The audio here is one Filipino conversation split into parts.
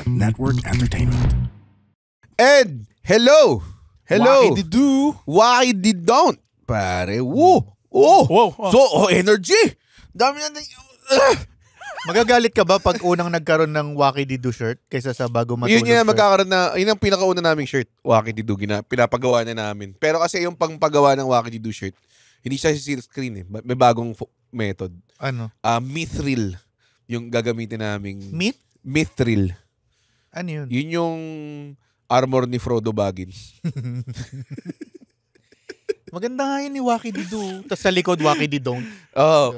Network Entertainment. And hello. Waki-di-do. Waki-di-don't. Pare, woo. Oh. Wow. So, energy. Dami na. Magagalit ka ba pag unang nagkaroon ng Waki-di-do shirt kaysa sa bago matulog Yun shirt? magkakaroon na, yun ang pinakauna naming shirt, Waki-di-do, pinapagawa na namin. Pero kasi yung pangpagawa ng Waki-di-do shirt, hindi siya silk screen eh. May bagong method. Ano? Mithril yung gagamitin naming. Meat? Mithril. Ano yun? Yun yung armor ni Frodo Baggins. Maganda nga yun ni Waki-di-do. Tapos sa likod, Waki-di-don't. Oh.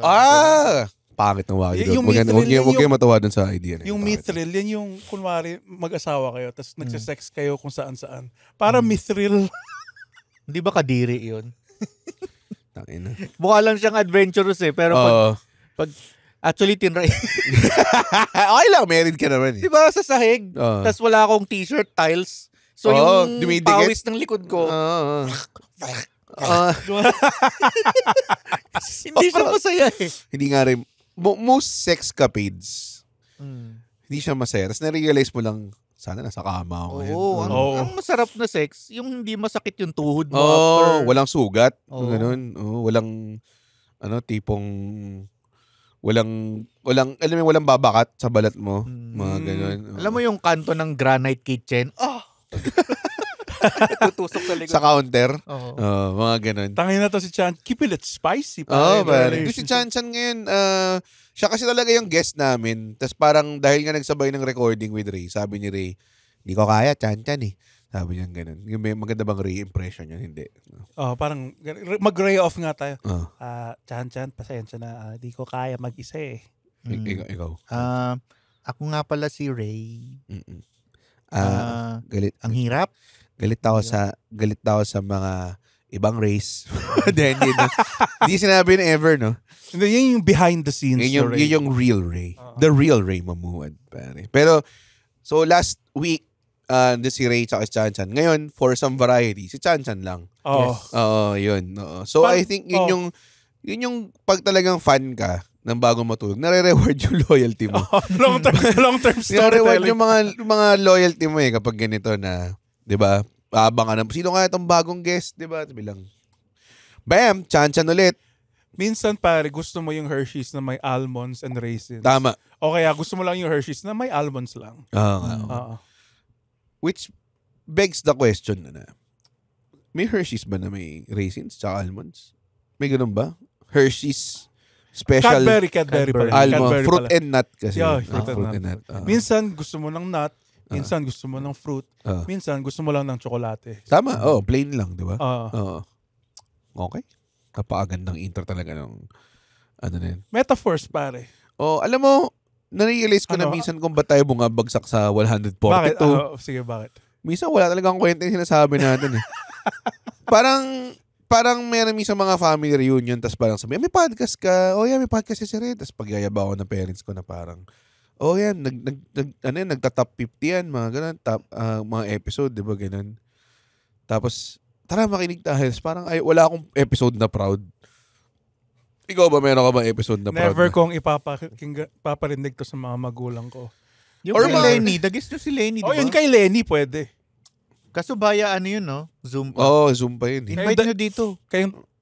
Pangit ng Waki-di-do. Huwag kayo matawa dun sa idea na Yung mithril, yan yung, kunwari, mag-asawa kayo, tapos nagsisex kayo kung saan-saan. Para mithril. Hindi ba kadiri yun? Tangina. Mukha lang siyang adventurous eh. Pero pag actually tinry. Okay lang, married ka naman eh. Di ba sa sahig? Tapos wala akong t-shirt, tiles. So yung dumidikit. pawis ng likod ko. Hindi siya masaya eh. Hindi nga rin. Most sexcapades, hindi siya masaya. Tapos na-realize mo lang, sana nasa kama ako ngayon. Ang masarap na sex, yung hindi masakit yung tuhod mo after. Walang sugat. Ganun. Walang, tipong, walang babakat sa balat mo. Mga ganun. Alam mo yung kanto ng Granite Kitchen? Tutusok sa likod. Sa counter. Oo. Mga ganun. Tangin na to si Chan. Keep it spicy. Pare. Si Chan ngayon, siya kasi talaga yung guest namin. Tapos parang dahil nga nagsabay ng recording with Ray, sabi ni Ray, hindi ko kaya, Chan eh. Sabi niya ganun. Yung may maganda bang Ray impression yun? Hindi. Parang mag-ray off nga tayo. Chan, pasensya na. Di ko kaya mag-isa eh. Ikaw. Ako nga pala si Ray. Galit. Ang hirap. Galit ako sa mga ibang race. Hindi sinabi na ever, no? Hindi, yun yung behind the scenes. Yun yung real Ray. The real Ray Mamuad, pare. Pero, so last week, si Ray tsaka si Chan. Ngayon, for some variety, si Chan lang. Yes. Yun. So, I think yun yung pag talagang fan ka ng bagong matulog, nare-reward yung loyalty mo. Long-term Nare-reward storytelling. yung mga loyalty mo kapag ganito na, 'di ba? Abangan sino kaya itong bagong guest, 'di ba? Bilang bam, Chan ulit. Minsan pare, gusto mo yung Hershey's na may almonds and raisins. Tama. O kaya gusto mo lang yung Hershey's na may almonds lang. Which begs the question na. May Hershey's ba na may raisins tsaka almonds? May ganun ba? Hershey's special Cadbury pala. almond, Cadbury fruit pala. and nut kasi. Yeah, fruit and nut. Minsan gusto mo ng nut, minsan gusto mo ng fruit, minsan gusto mo lang ng tsokolate. Tama, plain lang, di ba? Okay. Kapagandang intro talaga ng ano na yun. Metaphors pare. Alam mo, na-realize ko na minsan kung ba't tayo bumabagsak sa 142. Bakit? Sige, bakit? Minsan wala talagang kwenta yung sinasabi natin eh. Parang meron minsan mga family reunion, tas parang sabi, may podcast ka. May podcast si Sir. Tas pagyayaba ako ng parents ko na parang, nagta-top 50 yan, mga ganun, mga episode, di ba, ganun. Tapos, tara makinig tayo. Parang, wala akong episode na proud. Ikaw ba, meron ka ba episode na proud? Never kong ipaparinig to sa mga magulang ko. Yung kay Lenny, dagis nyo si Lenny, diba? Yun kay Lenny, pwede. Kaso baya yun, no? Zoom pa. Zoom pa yun. Invite nyo dito.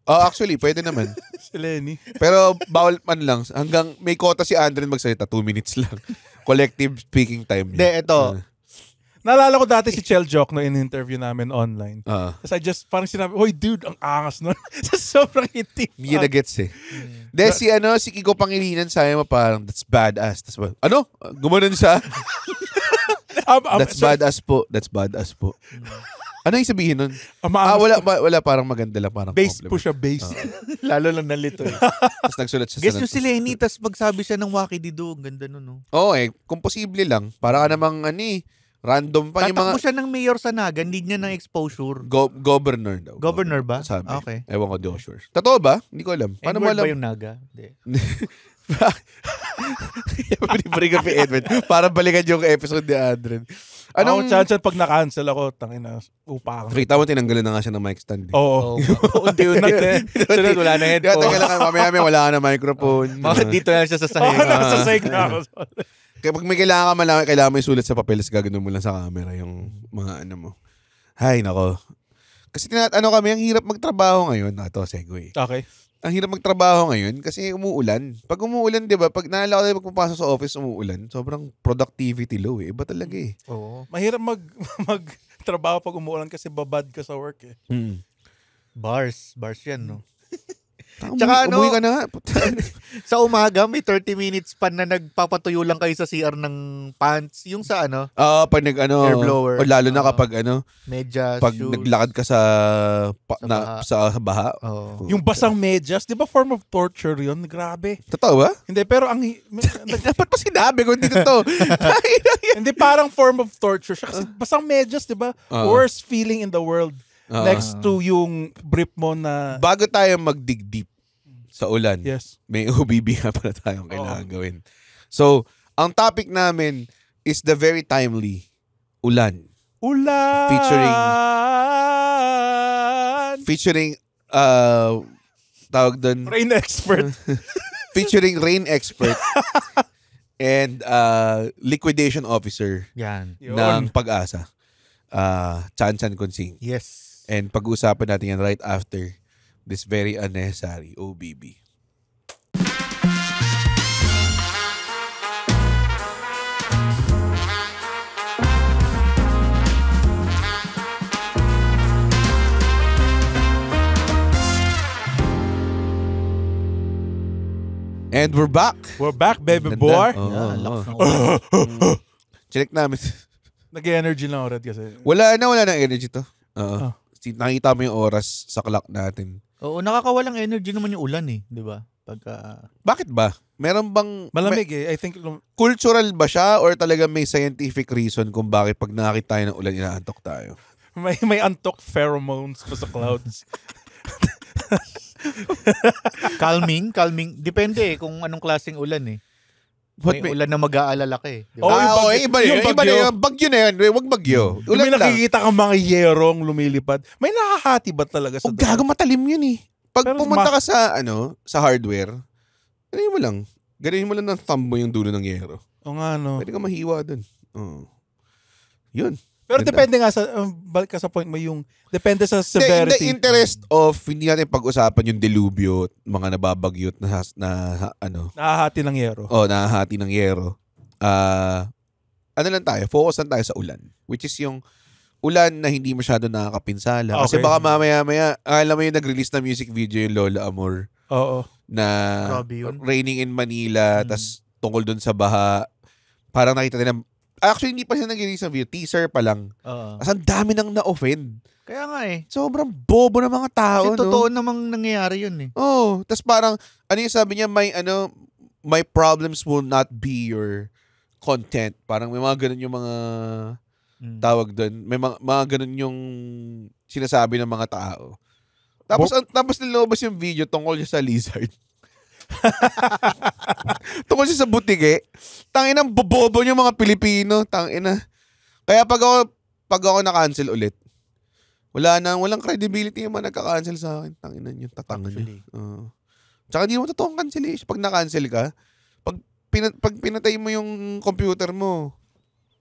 Actually, pwede naman. Si Lenny. Pero bawal man lang. Hanggang may quota si Andren magsalita, 2 minutes lang. Collective speaking time niya. Ito. Naalala ko dati si Chel Jock no in-interview namin online. Tapos I just parang sinabi, hoy dude, ang angas nun. Sobrang itim. Hindi na gets eh. Si Kiko Pangilinan, sabi mo parang, that's badass. Tapos gumanon siya. That's badass po. Ano yung sabihin nun? Wala parang maganda lang. Parang bass compliment. po siya, bass. Lalo lang nalito eh. Tapos nagsulat siya. Guess nyo si Lenny, tapos magsabi siya ng Waki-di-do. Ang ganda nun, no? Kung posible lang. Para ka namang, random pa yung mga... Tatakbo siya ng mayor sa Naga, hindi niya ng exposure. Governor daw. Governor ba? Sabi. Okay. Ewan ko, di ko sure. Totoo ba? Hindi ko alam. Paano mo Edward alam? ba yung Naga? Hindi. Bring up yung Edwin. Para balikan yung episode ni Adrian. Anong chance pag na-cancel ako, tangina, upang. Kita mo, tinanggalan na nga siya ng mic stand. Oo. Unti-unti. Sunod, wala na headphone. Mamaya wala ka na microphone. Dito na siya sa sahig. Sa sahig na ako. Kaya pag may kailangan ka malaman, kailangan mo isulat sa papel, gagawin mo lang sa camera yung mga ano mo. Hay, nako. Kasi kami, ang hirap magtrabaho ngayon. Ito, segue. Okay. Ang hirap magtrabaho ngayon kasi umuulan. Pag umuulan, di ba, pag naalala ko tayo magpapasok sa office, umuulan, sobrang productivity low eh. Iba talaga eh. Oo. Mahirap magtrabaho pag umuulan kasi babad ka sa work eh. Bars yan, no? Tsaka umuwi ka na nga. Sa umaga, may 30 minutes pa na nagpapatuyo lang kayo sa CR ng pants. Yung sa Pag air blower. O lalo na kapag medyas, pag shoes. naglakad ka sa baha. Oh. Yung basang medyas, di ba form of torture yun? Grabe. Totoo ba? Hindi, pero Dapat pa sinabi kung hindi totoo. hindi parang form of torture siya. Kasi basang medyas, di ba? Worst feeling in the world. Next to yung brief mo na... Bago tayo mag-dig deep sa ulan, Yes. may OBB nga pala tayong kailangan gawin. So, ang topic namin is the very timely ulan. Ulan! Featuring tawag doon, Rain expert. featuring rain expert and liquidation officer Yan. ng Pag-asa. Chan Consing. Yes. And pag-uusapan natin yan right after this very unnecessary OBB. And we're back. We're back, baby Ganda. boy. Yan, lakas ng ulan. Check namin. Nag-energy lang ulit kasi. Wala na energy to. Ah. Nakita mo yung oras sa clock natin. Oo, nakakawalang energy naman yung ulan eh. Di ba? Bakit ba? Meron bang... Malamig eh. I think... Cultural ba siya or talaga may scientific reason kung bakit pag nakakita tayo ng ulan, inaantok tayo? May antok pheromones pa sa clouds. calming. Depende eh kung anong klaseng ulan eh. May ulan na mag-aalala ka eh. Diba? Iba yun. Iba na yun. Bagyo na yun. Huwag bagyo. May Ulan lang. nakikita kang mga yerong lumilipad. May nakahati ba talaga sa... O gago, matalim yun eh. Pag Pero pumunta ka sa hardware, ganunin mo lang ng thumb mo yung dulo ng yero. O nga, no. Pwede ka mahiwa dun. Yun. Pero Ganda. depende nga sa... balik ka sa point mo yung... Depende sa severity. In the interest of, hindi natin pag-usapan yung delubyo, mga nababagyot na Nakahati ng yero. nahahati ng yero. Lang tayo, focus lang tayo sa ulan. Which is yung ulan na hindi masyado nakakapinsala. Kasi Okay. baka mamaya, alam mo yung nag-release na music video yung Lola Amor Oo. na Grabe yun. raining in Manila, tas tungkol dun sa baha. Parang nakita nila, actually hindi pa siya nag-release ng video, teaser pa lang. Kasi ang dami nang na-offend. Kaya nga eh. Sobrang bobo ng mga tao, Kasi totoo namang nangyayari yun eh. tas parang, yung sabi niya, my problems will not be your content. Parang may mga ganun yung mga tawag doon. May mga ganun yung sinasabi ng mga tao. Tapos nilobos yung video tungkol siya sa lizard. Tungkol siya sa butike. Tanginang bobobo yung mga Pilipino. Tangina. Kaya pag ako na-cancel ulit, walang credibility yung mga nagka-cancel sa akin. Tanginan yung tatangan niya. Tsaka hindi mo totoong cancellation. Pag na-cancel ka, pag pinatay mo yung computer mo,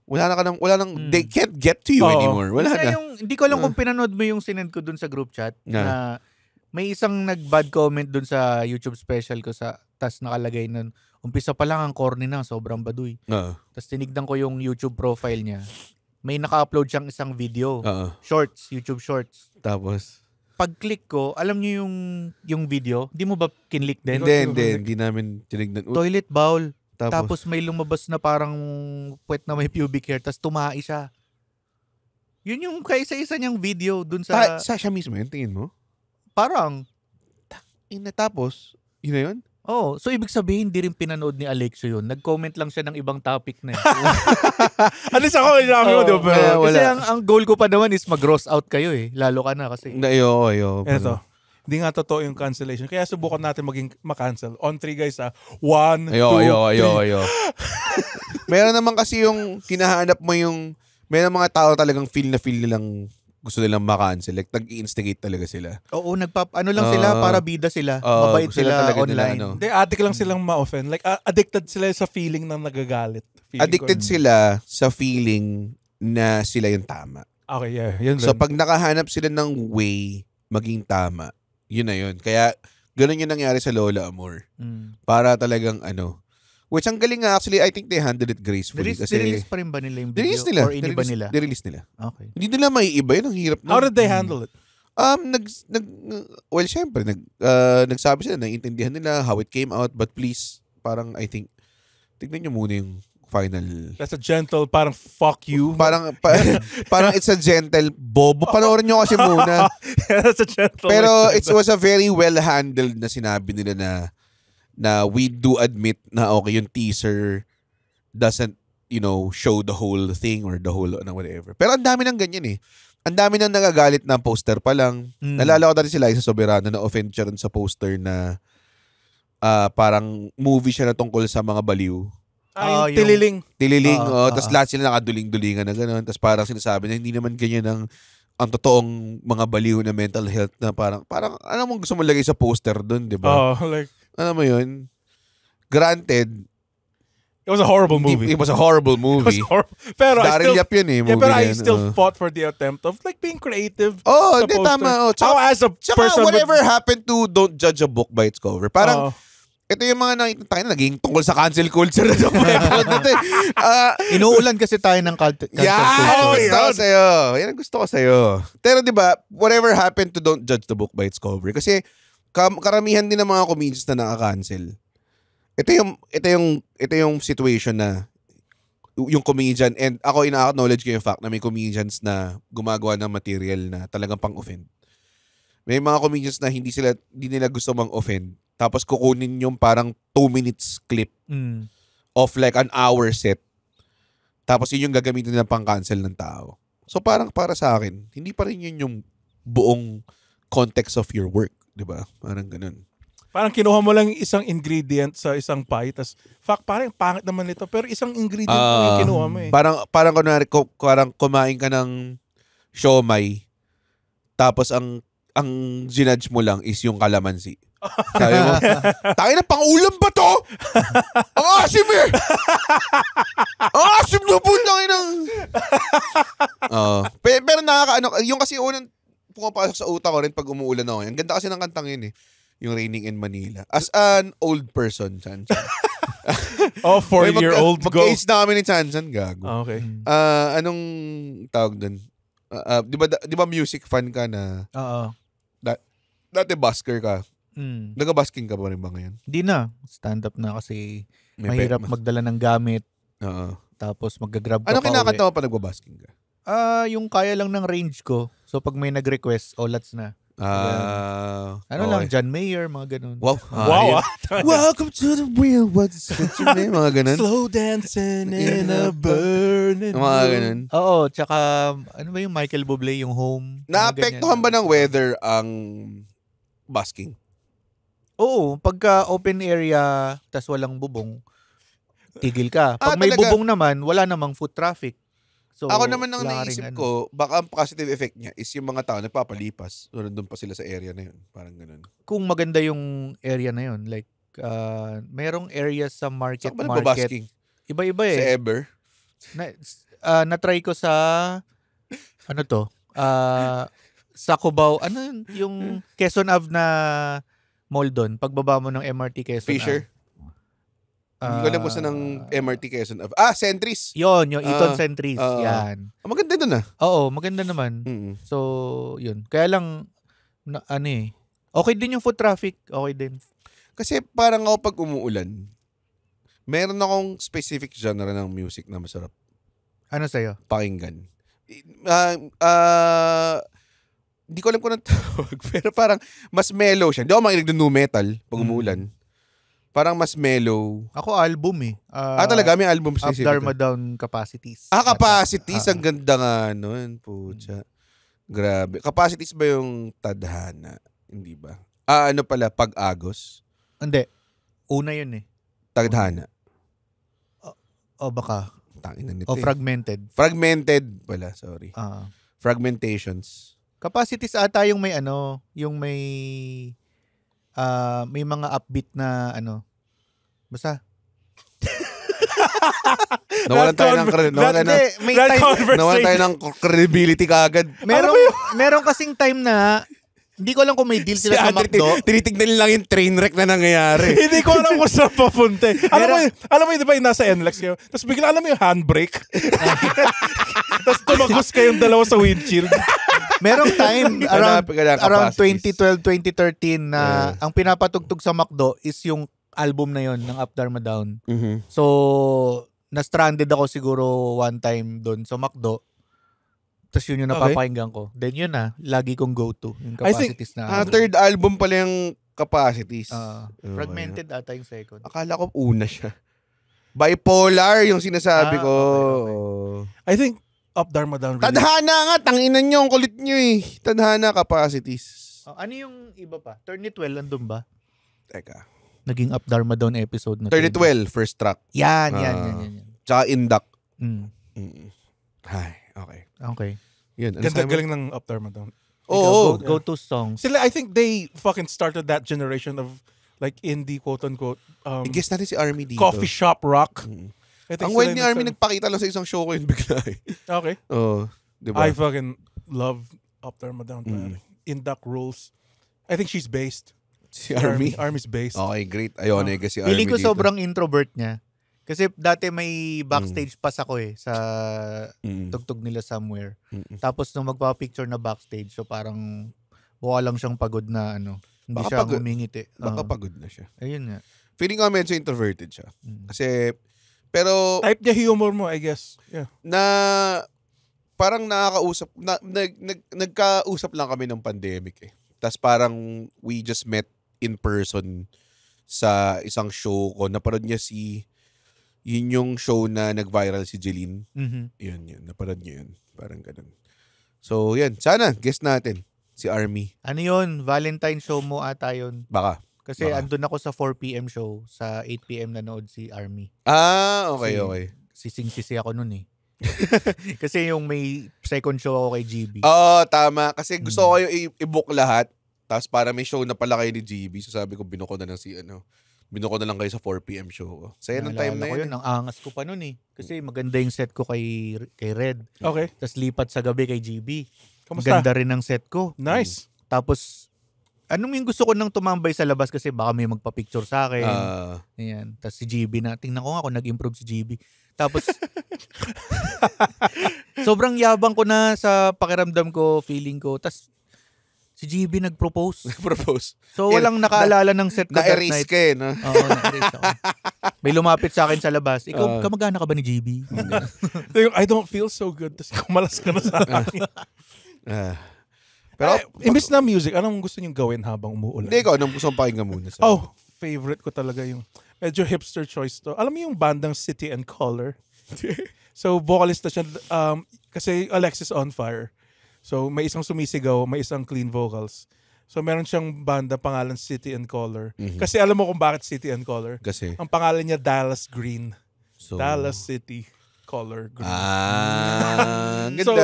wala nang they can't get to you anymore. Wala na. Hindi ko alam kung pinanood mo yung sinend ko dun sa group chat na may isang nag-bad comment dun sa YouTube special ko tas nakalagay nun, umpisa pa lang ang corny na, sobrang baduy. Tas tinignan ko yung YouTube profile niya. May naka-upload siyang isang video. Shorts, YouTube Shorts. Tapos? Pag-click ko, alam niyo yung video, di mo ba kinlik din? Hindi namin tinignan. Toilet bowl. Tapos may lumabas na parang puwet na may pubic hair, tas tumai siya. Yun yung kaisa-isa niyang video dun sa... Siya mismo yun, tingin mo? Parang. Tapos, yun na yun? Oh, so ibig sabihin, hindi rin pinanood ni Alexio yun. Nag-comment lang siya ng ibang topic na eh. Alis ako, inamin mo, di ba? Kasi ang goal ko pa naman is mag-gross out kayo eh. Lalo ka na kasi. Ayoko. Eto. Hindi nga totoo yung cancellation. Kaya subukan natin maging makancel. On 3 guys 1, 2, 3. Ayoko. Meron naman kasi yung hinahanap mo yung, may mga tao talagang feel nilang gusto nilang makancel. Like, nag-i-instigate talaga sila. Oo, lang sila para bida sila. Mabait sila online. Hindi, addict lang silang ma-offend. Like, addicted sila sa feeling na nagagalit. Addicted sila sa feeling na sila yung tama. Okay, yeah. Yun So, din. pag nakahanap sila ng way maging tama, yun na yun. Kaya, ganun yung nangyari sa Lola Amor. Para talagang which ang galing nga, actually, I think they handled it gracefully. Nirelease pa rin ba nila yung video? Or iniba nila? Nirelease nila. Okay. Hindi nila maiiba yun. Ang hirap na. How did they handle it? Well, syempre, nagsabi sila, naiintindihan nila how it came out, but please, parang, I think, tignan nyo muna yung final. That's a gentle, parang fuck you. Parang it's a gentle bobo. Panoorin nyo kasi muna. That's a gentle. Pero it was a very well-handled na sinabi nila na we do admit na okay, yung teaser doesn't, show the whole thing or the whole, whatever. Pero ang dami ng ganyan eh. Ang dami nang nagagalit na poster pa lang. Nalala ko dati sila sa Soberano na offend siya sa poster na parang movie siya na tungkol sa mga baliw. Yung tililing. Tililing, tapos lahat sila nakaduling-dulingan na gano'n. Tapos parang sinasabi na hindi naman ganyan ang totoong mga baliw na mental health na parang ano mong gusto mo lagay sa poster doon, di ba? Like, ano mo yun? Granted, it was a horrible movie. It was a horrible movie. Pero Daryl Yap yun eh, movie pero I yan. still fought for the attempt of like being creative. Hindi, tama. Tsaka as a person whatever happened to don't judge a book by its cover. Parang, ito yung mga naging tungkol sa cancel culture na Inuulan kasi tayo ng cancel culture. Yan ang gusto ko sa'yo. Pero diba, whatever happened to don't judge the book by its cover. Kasi karamihan din ng mga comedians na naka-cancel. Ito yung situation na yung comedian, and ako ina-acknowledge ko yung fact na may comedians na gumagawa ng material na talagang pang-offend. May mga comedians na hindi nila gusto mang-offend. Tapos kukunin yung parang 2 minutes clip of like an hour set. Tapos yun yung gagamitin nila pang-cancel ng tao. So parang para sa akin, hindi pa rin yun yung buong context of your work. Diba? Parang ganun. Parang kinuha mo lang isang ingredient sa isang pie, tas parang pangit naman nito, pero isang ingredient mo yung kinuha mo eh. Parang kunwari, parang kumain ka ng siomay, tapos ang ginudge mo lang is yung kalamansi. Sabi mo, tayo na, pang-ulam ba to? Ang asim eh! Ang asim na po, tayo ng... Pero yung kasi unang pumapasok sa utak ko rin pag umuulan ako. Ang ganda kasi ng kantang yun eh. Yung Raining in Manila. As an old person, Chan. 40-year-old go. Mag-age na kami ni Chan, gago. Okay. Anong tawag dun? Di ba music fan ka na? Oo. Dati busker ka. Nag-busking ka pa rin ba ngayon? Hindi na. Stand-up na kasi mahirap magdala ng gamit. Oo. Tapos mag-grab ka Ano pa kinakanta mo pa nagbabasking ka? Yung kaya lang ng range ko. So pag may nag-request, lats na. Lang, John Mayer, mga ganun. Wow. Welcome to the wheel. What's mga ganun? Slow dancing in a burning mga ganun. Oo, tsaka ano ba yung Michael Bublé, yung Home? Naapektuhan ba ng weather ang busking? Oo, pagka open area tas walang bubong, tigil ka. Pag may talaga? bubong naman, wala namang foot traffic. So, ako naman ang naisip ko, baka ang positive effect niya is yung mga tao nagpapalipas. So, nandun pa sila sa area na yun. Parang ganun. Kung maganda yung area na yun, like, merong area sa market. Saan ba nagbabasking? Iba-iba eh. Sa Ever? Na-try ko sa, sa Cubao, yung Quezon Ave na mall doon, pagbaba mo ng MRT Quezon Fisher? Ave. Hindi ko alam kung saan ng MRT Quezon Ave. Sentries. Yung Eton Sentries. Yan. Maganda doon ah. Oo, maganda naman. Mm-hmm. So, yun. Kaya lang, okay din yung foot traffic. Okay din. Kasi parang ako pag umuulan, meron akong specific genre ng music na masarap. Ano sa'yo? Pakinggan. Hindi ko alam kung anong tawag, pero parang mas mellow siya. Hindi ako makinig ng nu metal pag umuulan. Parang mas mellow. Ako album eh. Talaga? May album Up Dharma Down Capacities. Capacities. Ang ganda nga nun. Pucha. Grabe. Capacities ba yung tadhana? Hindi ba? Ano pala? Pag-agos? Hindi. Una yun eh. Tadhana. O baka. Tangina nito O Fragmented. Fragmented pala. Sorry. Fragmentations. Capacities ata yung may may mga upbeat na basta. Nawalan tayo ng credibility kaagad. Meron kasing time na hindi ko alam kung may deal sila sa McDo. Tinitignan lang yung train wreck na nangyayari. Hindi ko alam kung saan papunta. Alam mo, di ba yung nasa NLEX kayo? Tapos bigla alam mo yung handbrake. Tapos tumagos kayong dalawa sa windshield. Merong time around 2012, 2013 na ang pinapatugtog sa McDo is yung album na yon ng Up Dharma Down. Mm-hmm. So, na-stranded ako siguro one time doon sa McDo. Tapos yun yung napapakinggan ko. Then yun lagi kong go-to. Yung Capacities na. Third album pala yung Capacities. Fragmented ata yung second. Akala ko una siya. Bipolar yung sinasabi ko. Okay. I think Up Dharma Down. Really. Tadhana nga. Tanginan nyo. Ang kulit nyo eh. Tadhana, Capacities. Ano yung iba pa? Turn It Well, andun ba? Teka. Naging Up Dharma Down episode na. Turn It Well, first track. Yan. Tsaka Induct. Hi. Okay. Yun. Ganda galing ng Up Dharma Down. Go-to songs. Sila, I think they fucking started that generation of like indie, quote-unquote. I-guess natin si Army dito. Coffee shop rock. Ang well ni Army, nagpakita lang sa isang show ko yun bigla eh. Okay. Diba? I fucking love Up Dharma Down. Induct Rules. I think she's based. Si Army? Army's based. Okay, great. Ayun, si Army Feeling ko dito. sobrang introvert niya. Kasi dati may backstage pass ako sa tugtog nila somewhere. Tapos nung magpa-picture na backstage, so parang mukha lang siyang pagod na hindi siya ngumingiti. Baka pagod na siya. Ayun nga. Feeling ko medyo introverted siya. Kasi, pero... Type niya humor mo, I guess. Yeah. Na parang nakakausap, nagkausap lang kami ng pandemic eh. Tapos parang we just met in person sa isang show ko. Naparod niya yun yung show na nag-viral si Jeline. Yun. Naparod niya yun. Parang ganun. So, yan. Sana, guess natin. Si Army. Ano yun? Valentine show mo ata yun. Baka. Kasi andun ako sa 4 p.m. show. Sa 8 p.m. nanood si Army. Okay. Sising-sisi ako nun eh. Kasi yung may second show ako kay GB. Tama. Kasi gusto ko yung i-book lahat. Tapos para may show na pala kayo ni GB. So sabi ko, binuko na lang binuko na lang kayo sa 4 p.m. show ko. Saya ng time na yun. Ang angas ko pa nun eh. Kasi maganda yung set ko kay Red. Okay. Tapos lipat sa gabi kay GB. Kamusta? Ganda rin ng set ko. Nice. Tapos, anong yung gusto ko nang tumambay sa labas kasi baka may magpa-picture sa akin. Ayan. Tapos si GB na, tingnan ko nga kung nag-improve si GB. Tapos, sobrang yabang ko na sa pakiramdam ko, feeling ko. Tapos, si GB nag-propose. So, walang nakaalala ng set ko that night. Na-erase ka eh, no? Oo, na-erase ako. May lumapit sa akin sa labas. Ikaw, kamag-anak ka ba ni GB? I don't feel so good. Tapos kumalas ka na sa akin. Pero, imbis na music, anong gusto niyong gawin habang umuulan? Hindi ko, anong gusto mong pakinggan muna? Favorite ko talaga yung medyo hipster choice to. Alam mo yung bandang City and Color? So, vocalist na siya. Kasi Alexis on Fire. So, may isang sumisigaw, may isang clean vocals. So, meron siyang banda pangalan City and Color. Kasi alam mo kung bakit City and Color? Kasi? Ang pangalan niya Dallas Green. So, Dallas City Color Green. Ganda. So,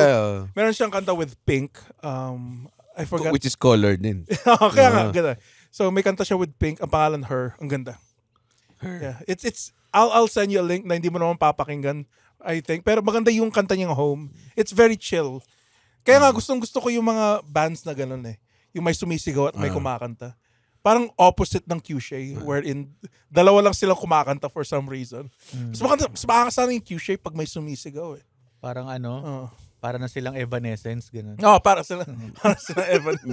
meron siyang kanta with Pink. I forgot. Which is colored din. Kaya nga, ganda. So, may kanta siya with Pink. Ang pangalan Her. Ang ganda. Her. Yeah. I'll send you a link na hindi mo naman papakinggan, I think. Pero maganda yung kanta niyang Home. It's very chill. Kaya nga, gustong-gusto ko yung mga bands na ganun eh. Yung may sumisigaw at may kumakanta. Parang opposite ng Q-Shay, wherein dalawa lang silang kumakanta for some reason. Mas makakasana yung Q-Shay pag may sumisigaw eh. Parang para na silang Evanescence, ganun. Para silang Evanescence.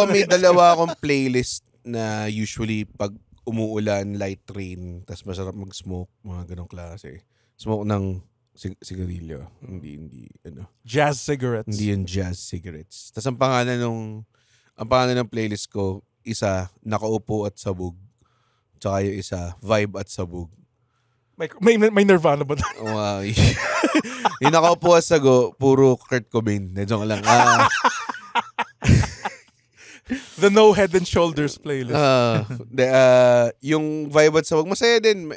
May dalawa akong playlist na usually pag umuulan, light rain, tas masarap mag-smoke, mga ganong klase. Smoke ng sigarilyo. Hindi Jazz cigarettes. Hindi yung jazz cigarettes. Tas ang pangalan ng playlist ko, isa, nakaupo at sabog. Tsaka yung isa, vibe at sabog. May Nirvana ba? Yung nakaupo at sago, puro Kurt Cobain. Medyo lang. The No Head and Shoulders playlist. Yung vibe at sabog, masaya din.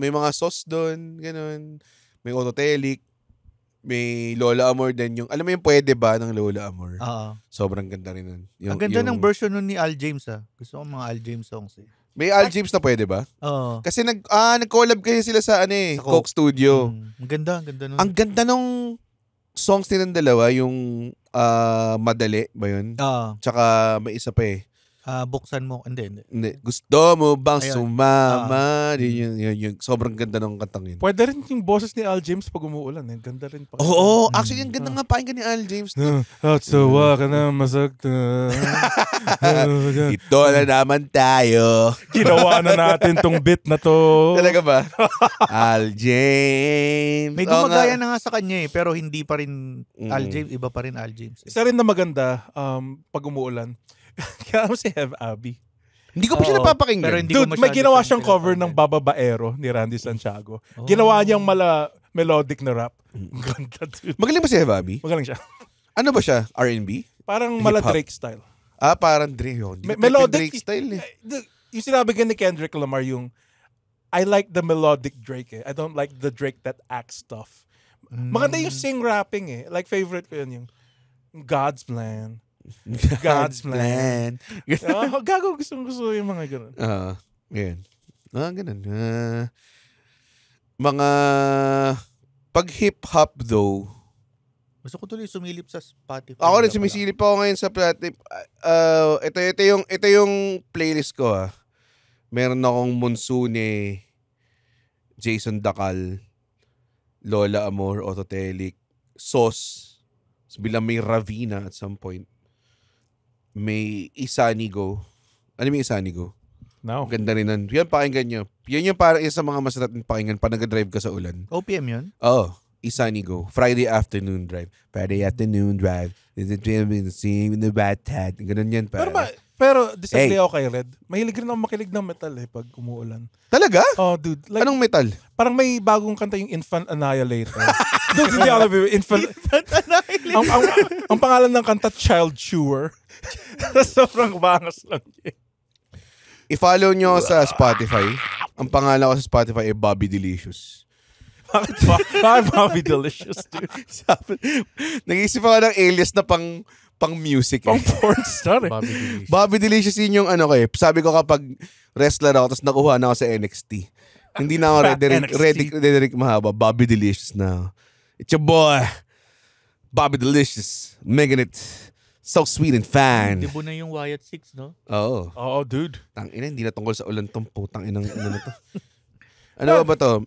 May mga sauce doon, ganun. May autotelic. May Lola Amor din yung, alam mo yung Pwede Ba ng Lola Amor? Oo. Sobrang ganda rin nun. Ang ganda ng version nun ni Al James Gusto ko mga Al James songs eh. May Al James na Pwede Ba? Oo. Kasi nag-collab kayo sila sa Sa Coke Studio. Ang ganda nun. Ang ganda nung songs nilang dalawa, yung Madali ba yun? Oo. Tsaka may isa pa eh. Buksan mo. Hindi. Gusto mo bang Ayun. sumama? Yun. Sobrang ganda ng kantang yun. Pwede rin yung boses ni Al James pag umuulan. Ganda rin pa. Oo, actually, ang ganda nga pakinggan ni Al James. At sawa ka na masaktan. Ito na naman tayo. Ginawa na natin tong bit na to. Talaga ba? Al James. May gumagaya na nga sa kanya eh, pero hindi pa rin Al James. Iba pa rin Al James. Isa rin na maganda pag umuulan. Kaya si Have Abby. Hindi ko pa siya napapakinggan. Pero hindi Dude, ko may masyado ginawa siyang siyang cover ng pinapakinggan. Baba Baero ni Randy Santiago. Ginawa niyang melodic na rap. Ganda, dude. Magaling ba si Hevabi? Magaling siya. Ano ba siya? R&B? Parang Hip-hop. mala Drake style. Parang Drake. Hindi ko Melodic. Drake style eh. Yung sinabi ni Kendrick Lamar yung I like the melodic Drake eh. I don't like the Drake that acts stuff. Maganda yung sing rapping eh. Like favorite ko yun yung God's Plan. God's Plan. Gago, gusto yung mga ganun. Ganyan. Ganun. Mga pag hip-hop though, Gusto ko tuloy sumilip sa Spotify. ako rin sumisilip ako ngayon sa Spotify. Ito yung playlist ko Meron akong Monsune, Jason Dacal, Lola Amor, Autotelic, Sauce, bilang may Ravina at some point. May Isanigo. Ano yung Isanigo? No. Ganda rin nun. Yan, pakinggan nyo. Yan yung parang isa sa mga masarap ng pakinggan pa nag-drive ka sa ulan. OPM yun? Oo. Isanigo. Friday afternoon drive. Friday afternoon drive. Seeing the bad tat. Ganun yan. Pero disagree ako kay Red. Mahilig rin ako makilig ng metal pag umuulan. Talaga? Oh, dude. Like, Anong metal? parang may bagong kanta yung Infant Annihilator. Dude, hindi ako nabibig. Infant Annihilator. ang pangalan ng kanta, Child Chewer. Sobrang bangas lang. I-follow nyo sa Spotify. Ang pangalan ko sa Spotify ay Bobby Delicious. Bakit Bobby Delicious, dude? Nag-iisip ako ng alias na pang music. Pang porn star Bobby Delicious. Bobby Delicious yun yung ano ko Sabi ko kapag wrestler ako tapos nakuha na ako sa NXT. Hindi na ako Rederick Mahaba. Bobby Delicious na. It's your boy, Bobby Delicious. Making it so sweet and fun. Dibo na yung Wyatt 6, no? Oo. Oo, dude. Tangina, hindi na tungkol sa ulan tong putang inang na to. Ano ba to?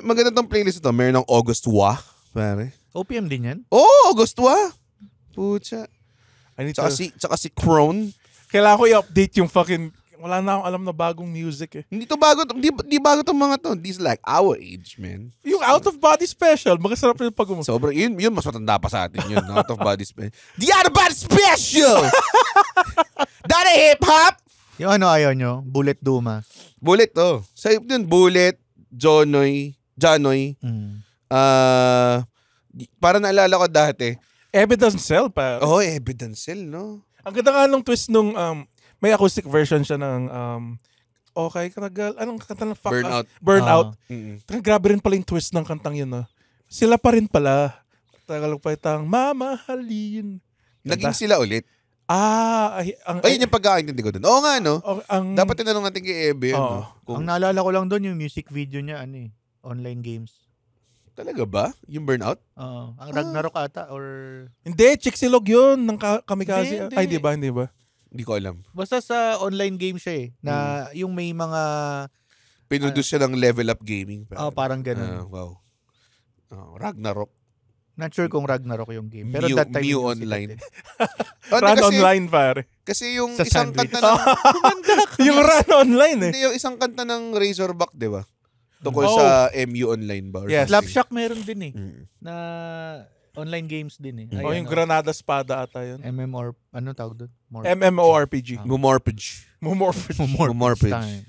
Maganda tong playlist ito. Meron ng August Wa. Pare. OPM din yan? August Wa. Pucha. Tsaka si Crone. Kailangan ko i-update yung fucking... Wala na akong alam na bagong music Hindi to bago. Di bago tong mga to. These like our age, man. Yung Out of Body Special, makasarap rin pag Sobrang, yun mas matanda pa sa atin yun. Out of Body Special. The Out of Body Special! That a hip-hop? Yung ano ayaw nyo? Bullet Duma. Bullet, Sa yun, Bullet, Janoy. Para naalala ko dati. Evidence Cell pa. Evidencel, no? Ang ganda nga nung twist nung may acoustic version siya ng Okay Karagal. Anong kanta ng Burnout. Burnout. Mm-mm. Grabe rin pala yung twist ng kantang yun. No? Sila pa rin pala. Tagalog pa itang mamahalin. Naging sila ulit. Ayun yung pagkakaintindi ko dun. Oo nga, no? Dapat tinanong natin kay Ebe. No? Ang naalala ko lang doon yung music video niya, online games. Talaga ba? Yung Burnout? Ang Ragnarok ata or... Hindi, Chicxulog yun ng Kamikaze. Hindi. Ay, di ba? Hindi ba? Hindi ko alam. Basta sa online game siya na yung may mga... Pinuduce siya ng Level Up Gaming. parang ganun. Wow. Ragnarok. Not sure kung Ragnarok yung game. Pero Mew- that time Mew yung Online. Run online, pare. Kasi yung Sa isang sandwich. kanta ng... Yung Run online Hindi, yung isang kanta ng Razorback, di ba? Tungkol Oh. sa MU Online ba? Or Yes. something. Slapshot meron din Mm. na online games din O yung Granada Spada ata yun. MMOR, ano tawag doon? MMORPG. Mumorpage. Mumorpage. Time.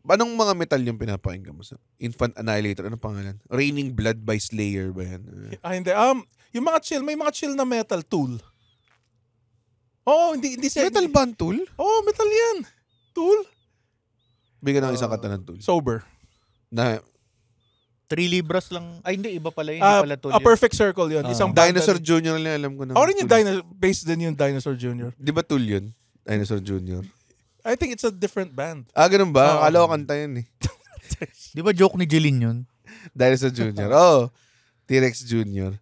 Anong mga metal yung pinapakinggan mo sa Infant Annihilator? Anong pangalan? Raining Blood by Slayer ba yan? Hindi. Yung mga chill, may mga chill na metal Tool. Hindi siya. Metal ba ang Tool? Metal yan. Tool? Bigyan ng isang kanta ng Tool. Sober. Na 3 libras lang. Ay, hindi. Iba pala yun. Hindi pala A Perfect Circle yun. Isang Dinosaur banda. Jr. lang alam ko na. Ako rin yung based din yung Dinosaur Jr. Di ba Tool yun? Dinosaur Jr. I think it's a different band. Ganun ba? Akala ko kanta yun eh. Di ba joke ni Jeline yun? Dinosaur Jr. Oh, T-Rex Jr.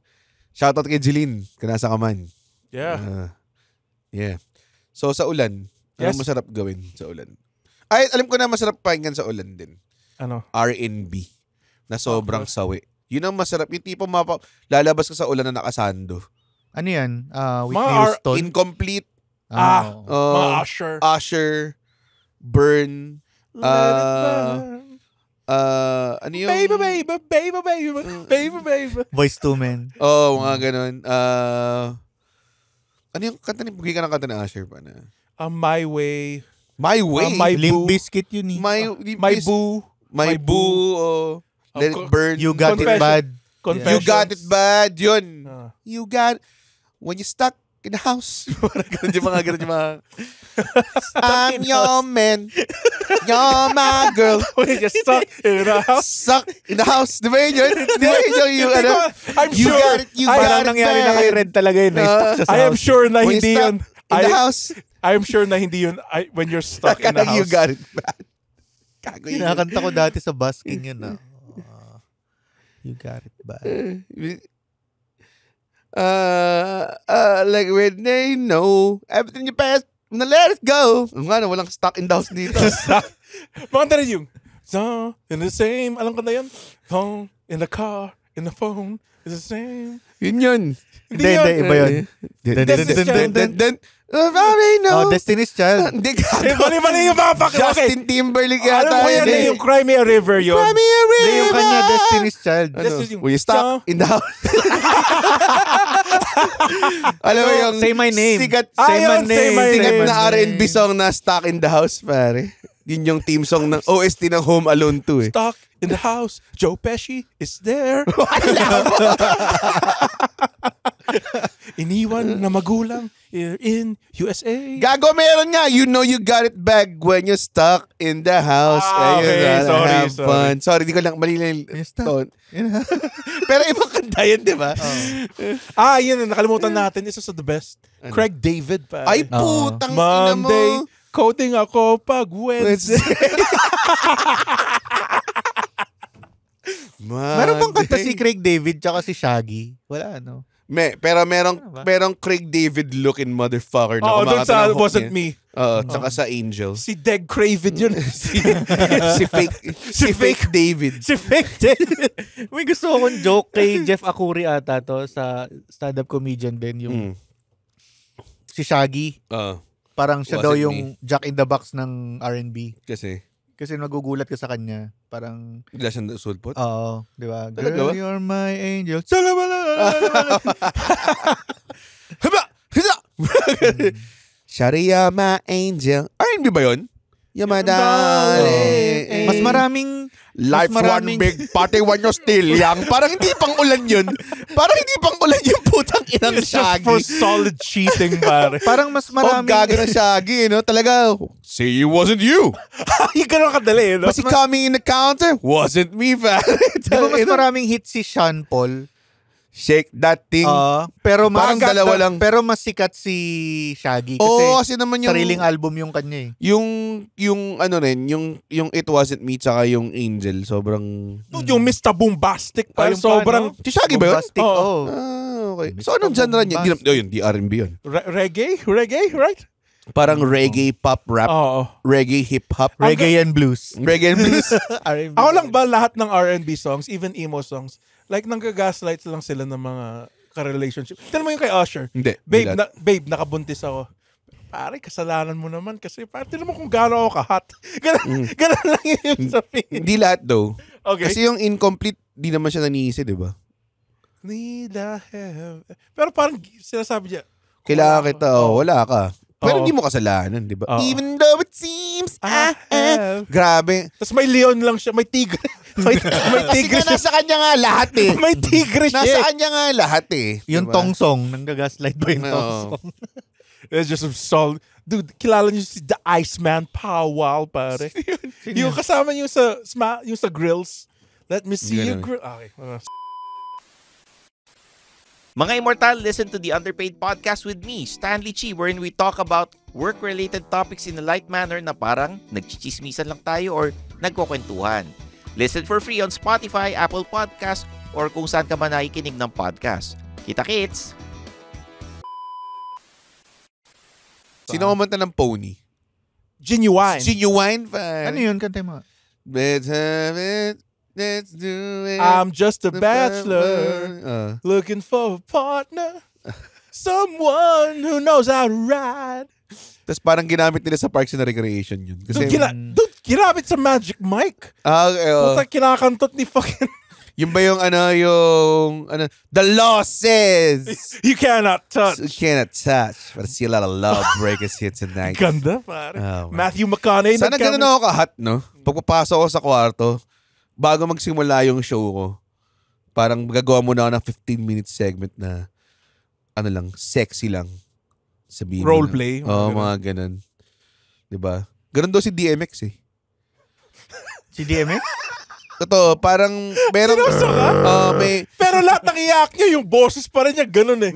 Shoutout kay Jeline. Kanasa ka man. Yeah. Yeah. So, sa ulan, Yes. anong masarap gawin sa ulan? Ay, alam ko na masarap pakinggan sa ulan din. Ano? R&B. Na sobrang sawi. Yun ang masarap. Yung tipo lalabas ka sa ulan na nakasando. Ano yan? Whitney Mga Houston? Incomplete. Ah. Oo. Mga Usher. Usher. Burn. Let it burn. Ano yung... Baby, baby, baby, baby, baby, baby. Boyz II Men. mga ganun. Ano yung kanta ni... Bugay ka ng kanta ni Usher pa na? My Way. My Way. My Limp Boo. Bizkit yun eh. My Boo. My Boo. Let it burn. You Got It Confession. Bad. You got it bad. Yun. Ah. You got... When you stuck in the house. Ganun yung mga... I'm your man. You're my girl. When you stuck in a house. Stuck in the house. Di ba yun? Di ba yun yung ano? I'm You sure. got it. You got Parang it nangyari bad. na kay Red talaga yun. Na-stuck siya sa I am house. sure na When you hindi stuck yun. in the house. I'm sure na hindi yun when you're stuck in the house. You got it bad. Kago yun. Kinakanta ko dati sa busking yun. You got it bad. Like when they know everything you pass, na let it go. Nga na, walang stuck in the house dito. Maganda rin yung song in the same. Alam ko na yun. Phone in the car, in the phone, is the same. Yun. Hindi, iba yun. Then, already know. Destiny's Child. Hindi Mali yung mga pakit. Justin Timberlake yata. Alam ko yan yun yung Cry Me a River yun. Cry me a river. Hindi, yung kanya, Destiny's Child. Ano? This is yung- Will you stop in the house? Alam mo yung Say My Name. Sikat, Say My Name. sikat Say na My R&B song na Stuck in the House, pare. Yun yung theme song ng OST ng Home Alone 2 eh. Stuck in the house. Joe Pesci is there. Iniwan na magulang in USA. Gago, meron nga. You know you got it back when you're stuck in the house. Ah, okay. Sorry, have sorry. fun. Sorry, di ko lang mali lang yung tone. Pero ibang kanta yun, di ba? Yun. Nakalimutan natin. Isa sa the best. Craig David pa. Ay, putang ina mo. Monday. Coding ako pag Wednesday. Meron bang kanta si Craig David tsaka si Shaggy? Wala, no? Pero merong Craig David looking motherfucker na Oo, doon kumakanta sa ng hook Wasn't niya. Me. Oo, tsaka sa Angels. Si Deg Craven yun. si fake David. Si Fake David. May gusto akong joke kay Jeff Akuri ata to sa stand-up comedian din. Yung si Shaggy. Parang siya daw Wasn't yung Jack in the Box ng R&B. Kasi nagugulat ka sa kanya. Parang, bigla siyang sulpot. oo, di ba? Talaga Girl, ba? you're my angel. Sharia my angel. R&B ba yun? You're my Oh. darling. Mas maraming Life mas maraming- one big party when you're still young. Parang hindi pang ulan yun. Parang hindi pang ulan yung putang inang It's just Shaggy. for solid cheating, pare. parang mas maraming gago ng Shaggy, no? Talaga, say it wasn't you. Yung ganun kadali, no? But he coming in the counter, wasn't me, pare. Di ba mas maraming hit si Sean Paul? Shake that thing. Pero Parang dalawa lang. Pero mas sikat si Shaggy kasi Oo, kasi naman yung sariling album yung kanya eh. yung ano rin, yung It Wasn't Me tsaka yung Angel, sobrang Yung Mr. Bombastic pa. Yung Sobrang si Shaggy ba yun? Bombastic, Oo. Okay. Mr. So anong genre niya? Bombastic. Yun, di R&B yun. reggae, right? Parang reggae, pop, rap, Oo. reggae, hip-hop, Reggae and blues. reggae and blues. R&B. Ako lang ba lahat ng R&B songs, even emo songs, like nanggagaslight lang sila ng mga ka-relationship. Tignan mo yung kay Usher. Hindi. Babe, nakabuntis ako. Pare, kasalanan mo naman kasi pare, tignan mo kung gaano ako ka-hot. Ganun lang yung sabihin. Hindi lahat though. Okay. Kasi yung incomplete, di naman siya nanisi, di ba? Need a help. Pero parang sinasabi niya, Kailangan kita, wala ka. Oo. Pero hindi mo kasalanan, di ba? Oo. Even though it seems, I have. Grabe. Tapos may leon lang siya, may tigre. may tigre Kasi siya. nasa kanya nga lahat eh. May tigre siya. Nasa kanya nga lahat eh. Yung Diba? tong song, nanggagaslight ba yung Oo. tong song? It's just a solid. Dude, kilala niyo si The Iceman Powwow, pare. yung kasama niyo yung sa grills. Let me see you Ganun. Okay. Mga Immortal, listen to the Underpaid Podcast with me, Stanley Chi, wherein we talk about work-related topics in a light manner na parang nagchichismisan lang tayo or nagkukwentuhan. Listen for free on Spotify, Apple Podcast, or kung saan ka man nakikinig ng podcast. Kita-kits! Sino kumanta ng Pony? Genuine. Genuine. Ano yun? Kanta mo. Let's have it. Let's do it. I'm just a bachelor looking for a partner. Someone who knows how to ride. Tapos parang ginamit nila sa Parks and Recreation yun. Kasi, Dude, ginamit sa Magic Mike. okay, Puta, kinakantot ni fucking... yung ba yung the law says You cannot touch. you cannot touch. But I see a lot of love breakers here tonight. Ganda, pare. Oh, Matthew McConaughey. Sana ganun ako kahat, no? Pagpapasok ko sa kwarto, bago magsimula yung show ko, parang gagawa muna ako ng 15-minute segment na sexy lang. Sabihin mo Role lang. play. Oo, mga ganun. Diba? Ganun daw si DMX eh. Si DMX? Totoo, parang meron... Seryoso ka? Pero lahat ng iyak niya, yung boses pa rin niya, ganun eh.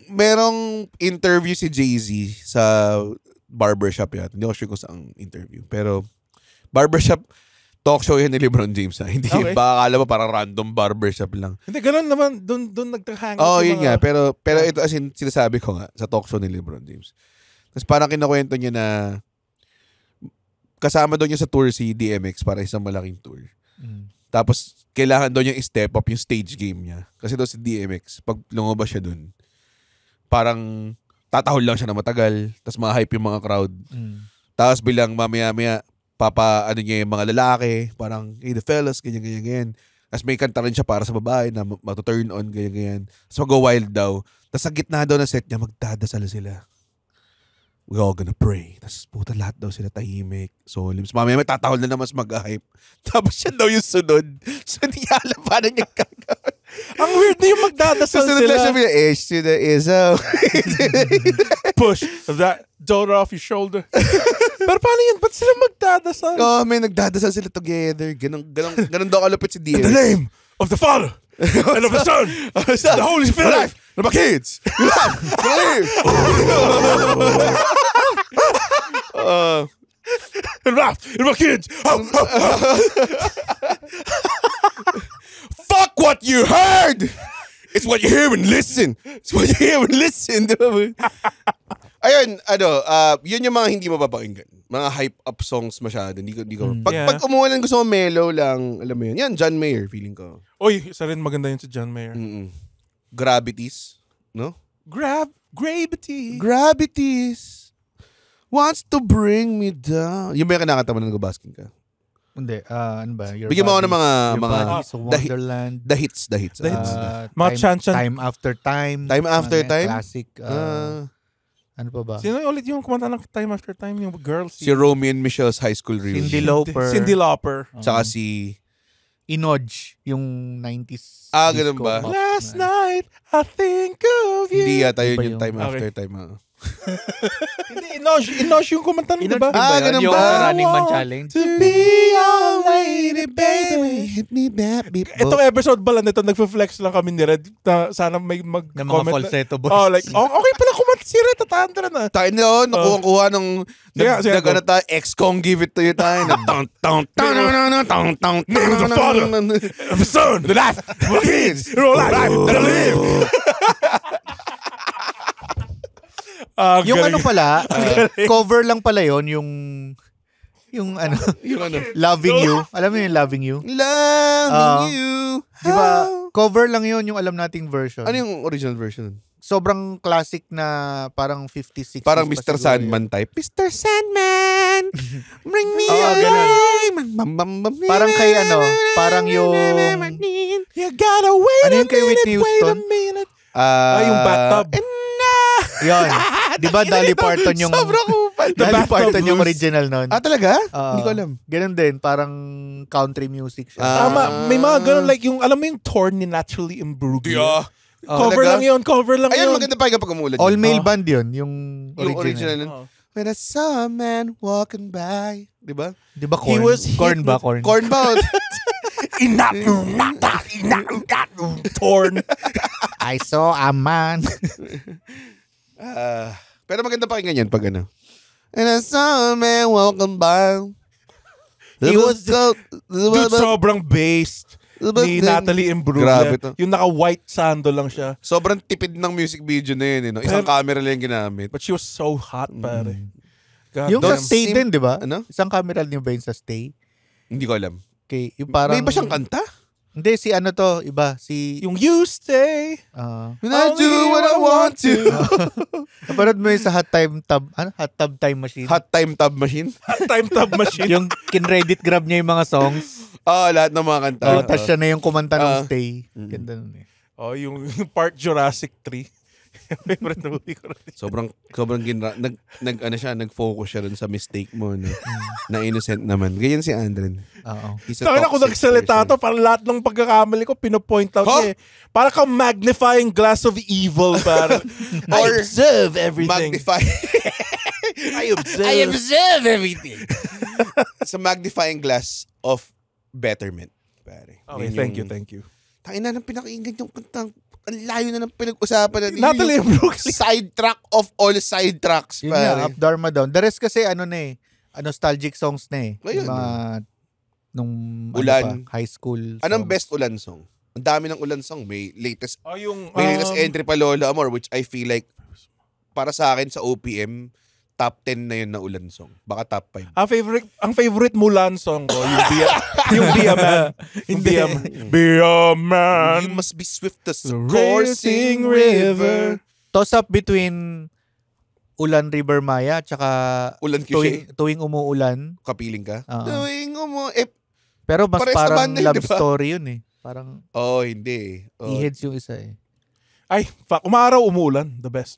Merong interview si Jay-Z sa barbershop yata. Hindi ko sure kung saan interview. Pero barbershop talk show yan ni LeBron James. Hindi, Okay. baka akala mo parang random barbershop lang. Hindi, ganun naman. Doon nagtahang. Yun nga. Pero ito as in, sinasabi ko nga sa talk show ni LeBron James. Tapos parang kinakwento niya na kasama daw niya sa tour si DMX para isang malaking tour. Tapos kailangan daw niya i-step up yung stage game niya. Kasi daw si DMX, pag lumabas siya dun, parang tatahol lang siya na matagal. Tapos ma-hype yung mga crowd. Tapos bilang mamaya-maya, niya yung mga lalaki, parang, hey, the fellas, ganyan. Tapos may kanta rin siya para sa babae na matuturn on, ganyan. Tapos mag-wild daw. Tapos sa gitna daw ng set niya, magdadasal sila. We're all gonna pray. Tapos puta lahat daw sila tahimik. Solemn. Mamaya may tatahol na naman mag-hype. Tapos siya daw yung sunod. So hindi niya alam paano niya gagawin. Ang weird na yung magdadasal Susunod lang siya sila. bilang, H to the Izzo. Push that daughter off your shoulder. Pero paano yun? Ba't sila magdadasal? Oh, may nagdadasal sila together. Ganun daw kalupit si In DMX. the name of the Father and of the Son and the Holy Spirit. For my kids. Life. And my kids. Fuck what you heard! It's what you hear and listen. It's what you hear and listen. Ayun, yun yung mga hindi mapapakinggan. Mga hype-up songs masyado. Hindi ko. Pag umuulan gusto mo mellow lang, alam mo yun. Yan, John Mayer, feeling ko. Oy, isa rin maganda yun si John Mayer. Gravities. No? Gravities wants to bring me down. Yung ba yung kinakanta mo na nag-basking ka? Hindi. Ano ba? Bigyan mo ako ng mga Wonderland. the hits. Mga chan-chan. Time After Time. Time After Mga Time? Classic. Ano pa ba? Sino ulit yung kumanta ng Time After Time? Yung girl. Si Romy and Michelle's high school reunion. Cyndi Lauper. Cindy Lauper. Tsaka si... Inoj. Yung 90s. ganun disco ba? pop Last na- night, I think of you. Hindi yata yun Iba yung yun. Time Okay. After Time. Hindi, Inosh yung kumanta nun, di ba? Ganun yung ba? Running Man Challenge. To be your lady, baby. Hit me back, Itong episode pala nito, nagfe-flex lang kami ni Red. Sana may Ng mga mag-comment. falsetto boys. Okay pala kumanta si Red. Tatanda na. Tayo na nakuha ng Sige, nag-ano tayo, X-Kong give it to you tayo. The son, the life, the kids, the life, that I live. Yung ano pala, cover lang pala yon yung ano, Yung ano? Loving You. Alam mo yung Loving You? Loving you. Di ba? Cover lang yon yung alam nating version. Ano yung original version? Sobrang classic na parang 50s, 60s. Parang pa Mr. siguro Sandman type. Mr. Sandman, bring me Parang kay ano, parang yung... You gotta wait Ano yung kay Whitney Houston? Yung bathtub. Yun. Di ba Dolly Parton yung... Sobrang kupal. Dolly Parton yung blues. original nun. Talaga? Oo. Hindi ko alam. Ganun din. Parang country music siya. Tama, may mga ganun like yung, alam mo yung Torn ni Naturally Imbruglia? Cover Talaga? lang yun, cover lang Ayun, yun. maganda pa kapag umulan. All male band yun. Yung Yung original. Oh. When I saw a man walking by. Di ba? Di ba He corn? was hit Corn ba? with- Corn. Corn ba? Torn. I saw a man. Pero maganda pakinggan yan pag ano. And I saw a man walking by. He was Dude, sobrang based ni Natalie Imbruglia. Grabe to. Yung naka-white sandal lang siya. Sobrang tipid ng music video na yun. No? Isang camera lang yung ginamit. But she was so hot, pare. God Yung sa damn. Stay din, di ba? Ano? Isang camera niyo ba yun sa Stay? Hindi ko alam. Okay, yung parang... May iba siyang kanta? Hindi, si ano to, iba. Si... Yung You Stay. When I do what I want to. Napanood mo yung sa Hot Tub Time Machine? Hot Time Tab Machine? Time Tab Machine. Yung kin-Reddit grab niya yung mga songs. Lahat ng mga kanta. Tapos siya na yung kumanta ng Stay. Ganda nun eh. Yung part Jurassic 3. Favorite na movie ko rin. Sobrang nag-focus siya dun sa mistake mo, no? Na innocent naman. Ganyan si Andren. Oo. Saka ako nagsalita to, parang lahat ng pagkakamali ko, pinopoint out niya eh. Parang kang magnifying glass of evil, parang I observe everything. Magnify. I observe everything. Sa magnifying glass of betterment. Pare. Okay, thank you. Tangin na nang pinakinggan yung kantang. Ang layo na ng pinag-usapan na. Natalie Imbruglia. Sidetrack of all sidetracks, Yun nga, pare. Up Dharma Down. The rest kasi ano na eh, nostalgic songs na eh. Ayun. Yung mga, nung Ulan. high school Anong songs. best ulan song? Ang dami ng ulan song. May latest Yung entry pa Lola Amor, which I feel like para sa akin sa OPM, top 10 na yun na ulan song. Baka top 5. ang favorite Mulan song ko, yung Be a Man. Be a Man. You must be swift as a The coursing river. Toss up between Ulan River Maya tsaka Ulan Cliche. tuwing umuulan. Kapiling ka? Oo. Tuwing Pero mas Pares parang naman na yun, love diba? story yun eh. Parang hindi. E-heads yung isa eh. Ay, umaraw umuulan, the best.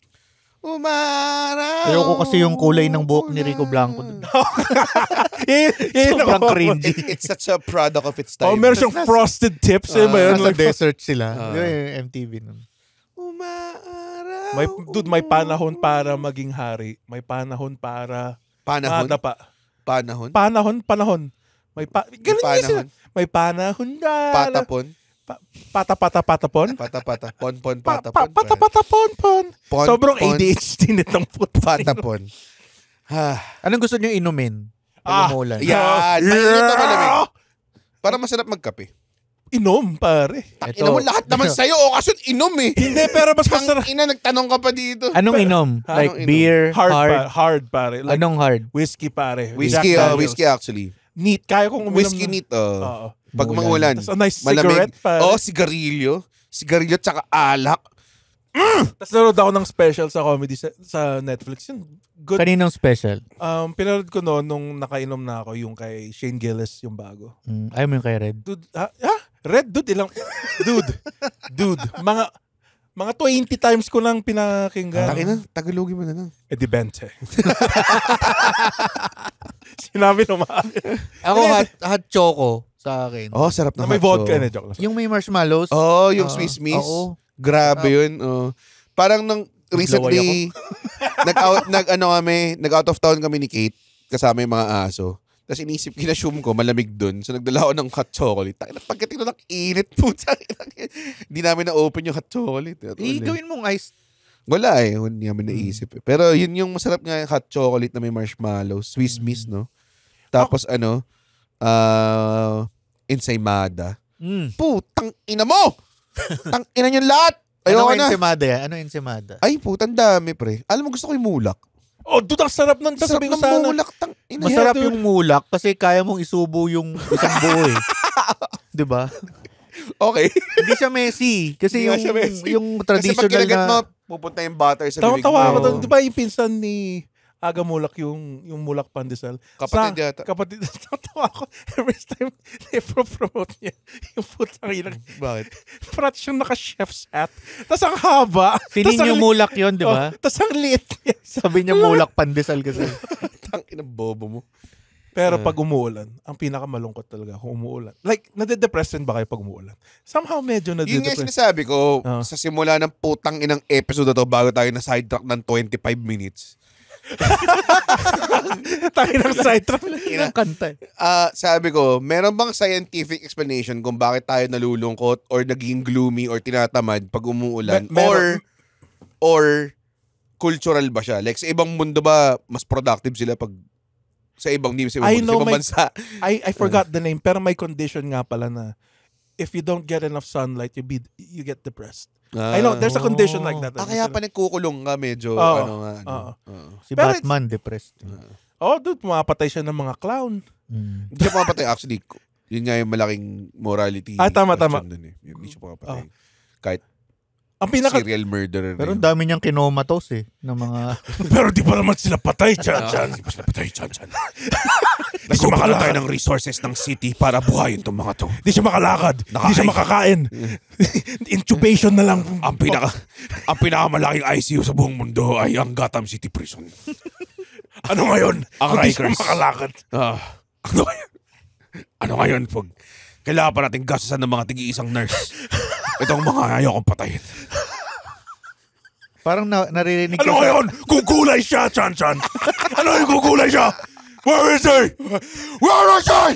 Umaraw. Ayoko kasi yung kulay ng buhok ni Rico Blanco dun. Sobrang cringy. It's such a product of its time. Meron siyang frosted tips. Nasa desert sila. Yun yung MTV nun. Umaraw. May panahon para maging hari. May panahon para Panahon? madapa. Panahon? Panahon. Ganun yung sila. May panahon na. Patapon? Patapon? Patapata. Pon, patapon. Patapon. Pon, Sobrang pon. ADHD nitong puto. Patapon. Anong gusto niyo inumin? Pag umuulan? Yan. Mainit o malamig? Para masarap magkape. Inom, pare. Ina mo lahat naman sa'yo. O kaso inom eh. Hindi, pero mas masarap. Ina, nagtanong ka pa dito. Anong inom? Like inom? beer, Hard, pare. Like, Anong hard? whiskey, pare. Whiskey, Jack Daniels. whiskey actually. Neat. Kaya kong uminom. Whiskey neat, Oo. Pag mangulan. Tapos a nice cigarette, pare. Sigarilyo. Sigarilyo tsaka alak. Tapos naroon ako ng special sa comedy sa Netflix. Yun, good. Kaninong special? Pinanood ko noon nung nakainom na ako yung kay Shane Gillis, yung bago. Ayaw mo yung kay Red? Dude, Red, dude, ilang... dude, mga 20 times ko lang pinakinggan. Takina, Tagalogin mo na lang. Di Bente. Sinabi naman. Ako hot choco sa akin. Sarap na May hot vodka sauce. na joke lang. Yung may marshmallows. Yung Swiss Miss. Oo. Grabe yun. Parang nung recently, nag-out of town kami ni Kate, kasama yung mga aso. Tapos inisip, kinashoom ko, malamig dun. So nagdala ako ng hot chocolate. Pagkating na init po. Hindi namin na-open yung hot chocolate. Gawin mong ice. Wala eh. Hindi namin naisip eh. Pero yun yung masarap nga hot chocolate na may marshmallows. Swiss Miss, no? Tapos ensaymada. Putang ina mo! Tang ina nyo lahat! Ayoko na. Ensaymada yan? Ano ensaymada? Ay, putang dami, pre. Alam mo, gusto ko yung mulak. Dude, ang sarap nun. Sarap Sabi ko ng sana. mulak. Tang ina. Masarap yung mulak kasi kaya mong isubo yung isang buo eh. Diba? Okay. Hindi siya messy. Kasi Hindi nga siya messy. yung Kasi traditional pag kinagat mo, na... pupunta yung butter sa bibig mo. Tawa ko doon. Di ba yung pinsan ni Aga Mulak yung Mulak Pandesal? Kapatid yata. Kapatid. Tawa ko. Every time na-promote niya yung putang ina. Bakit? Frat siyang naka-chef's hat. Tapos ang haba. Feeling Tas ang yung mulak yun, di ba? Tapos ang liit niya. Sabi niya mulak pandesal kasi. Tang ina, bobo mo. Pero pag umuulan, ang pinakamalungkot talaga kung umuulan. Like, nade-depress rin ba kayo pag umuulan? Somehow medyo Yun nga nade-depress. sinasabi ko, sa simula ng putang inang episode na to, bago tayo na sidetrack ng 25 minutes, Tayo ng sidetrack. Ilang kanta eh. Sabi ko, meron bang scientific explanation kung bakit tayo nalulungkot or naging gloomy or tinatamad pag umuulan? Or cultural ba siya? Like sa ibang mundo ba, mas productive sila pag sa ibang bansa? I forgot the name, pero may condition nga pala na if you don't get enough sunlight, you get depressed. I know, there's a condition like that. Kaya pa nagkukulong ka medyo, Si Pero Batman, depressed. dude, mapatay siya ng mga clown. Hindi siya pumapatay. Actually, yun nga yung malaking morality. Tama. Dun, eh. Hindi siya pumapatay. Kahit Ang pinaka... serial murderer. Pero ang dami niyang kinomatos ng mga... Pero di pa naman sila patay, Chan. Hindi pa sila patay, Chan. Nagkukulang tayo ng resources ng city para buhayin itong mga to. Di siya makalakad. Di siya makakain. Intubation na lang. Ang pinakamalaking ICU sa buong mundo ay ang Gotham City Prison. Ano ngayon? Ang Kung di siya Rikers. makalakad. Ano ngayon pag kailangan pa natin gastusan ng mga tigi-isang nurse? Itong mga ayokong patayin. Parang naririnig Ano ngayon? Kukulay siya, Chan. Ano yung kukulay siya? Where is he? Where is he?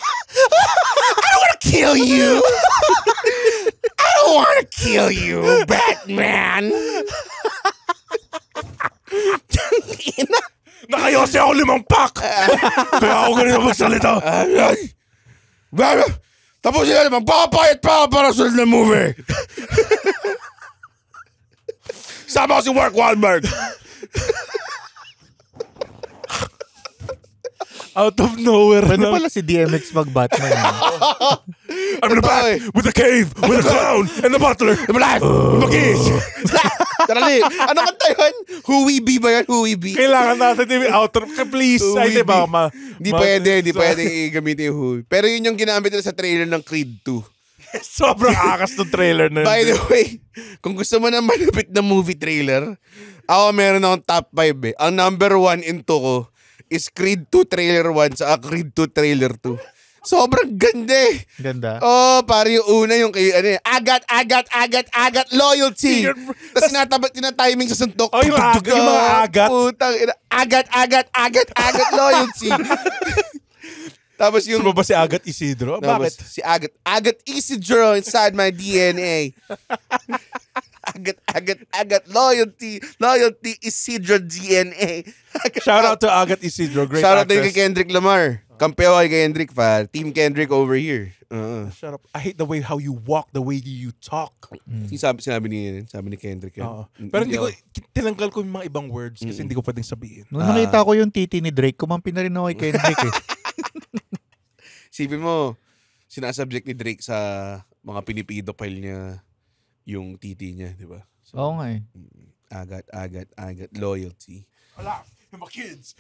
I don't want to kill you! I don't want to kill you, Batman! Nakayose ako 5 pack. Kaya ako ganito magsalita. Tapos sila naman, papayat pa para sa na movie. Sama ko si Mark Wahlberg. Out of nowhere. Pwede pala si DMX mag-Batman. I'm in the back with the cave, with the clown, and the butler. I'm alive! Magis! Tarali, ano kanta yun? Who we be ba yan? Who we be? Kailangan natin yung outro. Please. Who Ay, we diba? Hindi pwede gamitin yung who. Pero yun yung ginamit nila sa trailer ng Creed 2. Sobrang akas ng trailer na yun. By the way, kung gusto mo na malupit na movie trailer, ako meron akong top 5 eh. Ang number 1 into ko is Creed 2 trailer 1 sa Creed 2 trailer 2. Sobrang ganda eh. Ganda. Pare yung una yung kay agat, loyalty. Tapos tinatiming sa suntok. Yung mga agat. Putang ina. Agat, loyalty. Tapos yung... Sumaba si Agat Isidro? Bakit? Si Agat Isidro inside my DNA. Agat, loyalty Isidro DNA. Shout out to Agat Isidro, great Shout out actress. din kay Kendrick Lamar. Kampeho kay Kendrick pa. Team Kendrick over here. Shut up. I hate the way how you walk, the way you talk. Sinabi ni Kendrick yan. Pero hindi ko, tinanggal ko yung mga ibang words kasi hindi ko pwedeng sabihin. Nung nakita ko yung titi ni Drake, kumampi na rin ako kay Kendrick eh. Sipin mo, sinasubject ni Drake sa mga pinipedophile niya yung titi niya, di ba? So, Oo nga eh. Agat, loyalty. Wala, yung mga kids.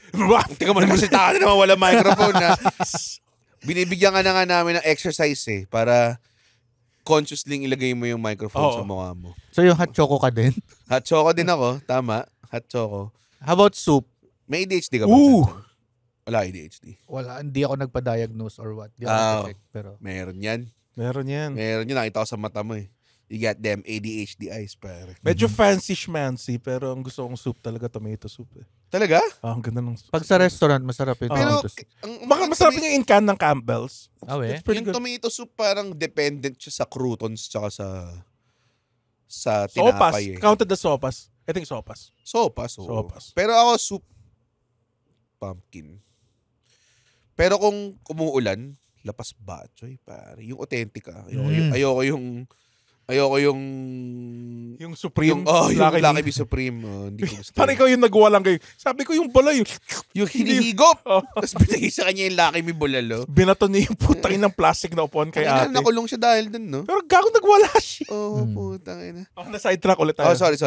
Teka mo naman ka na naman wala microphone na. Binibigyan ka na nga namin ng exercise eh, para consciously ilagay mo yung microphone sa mukha mo. So yung hot choco ka din? Hot choco din ako, tama. Hot choco. How about soup? May ADHD ka ba? Wala ADHD. Wala, hindi ako nagpa-diagnose or what. Di ako check, pero... Meron yan. Meron yan. Nakita ko sa mata mo eh. You got them ADHD eyes, pare. Medyo fancy-schmancy, pero ang gusto kong soup talaga, tomato soup eh. Talaga? Ang ganda ng soup. Pag sa restaurant, masarap yun. Pero, Baka masarap yung in can ng Campbell's. eh. It's pretty yung good. tomato soup parang dependent siya sa croutons tsaka sa Sopas. tinapay eh. Counted the sopas. I think sopas. Sopas, oo. Sopas. Pero ako soup, pumpkin. Pero kung umuulan, lapas batchoy, pare. Yung authentic ah. Ayoko yung Yung Supreme. yung Lucky Me Supreme. Hindi ko gusto. Parang ikaw yung nagwalang kayo. Sabi ko yung balay. Yung hinihigop. Oh. Tapos binigay sa kanya yung Lucky Me bulalo. Binato niya yung putang ng plastic na upuan kay Kaya ate. nakulong siya dahil dun, no? Pero gago nagwala siya. Putang ina. Na-sidetrack ulit tayo. Sorry.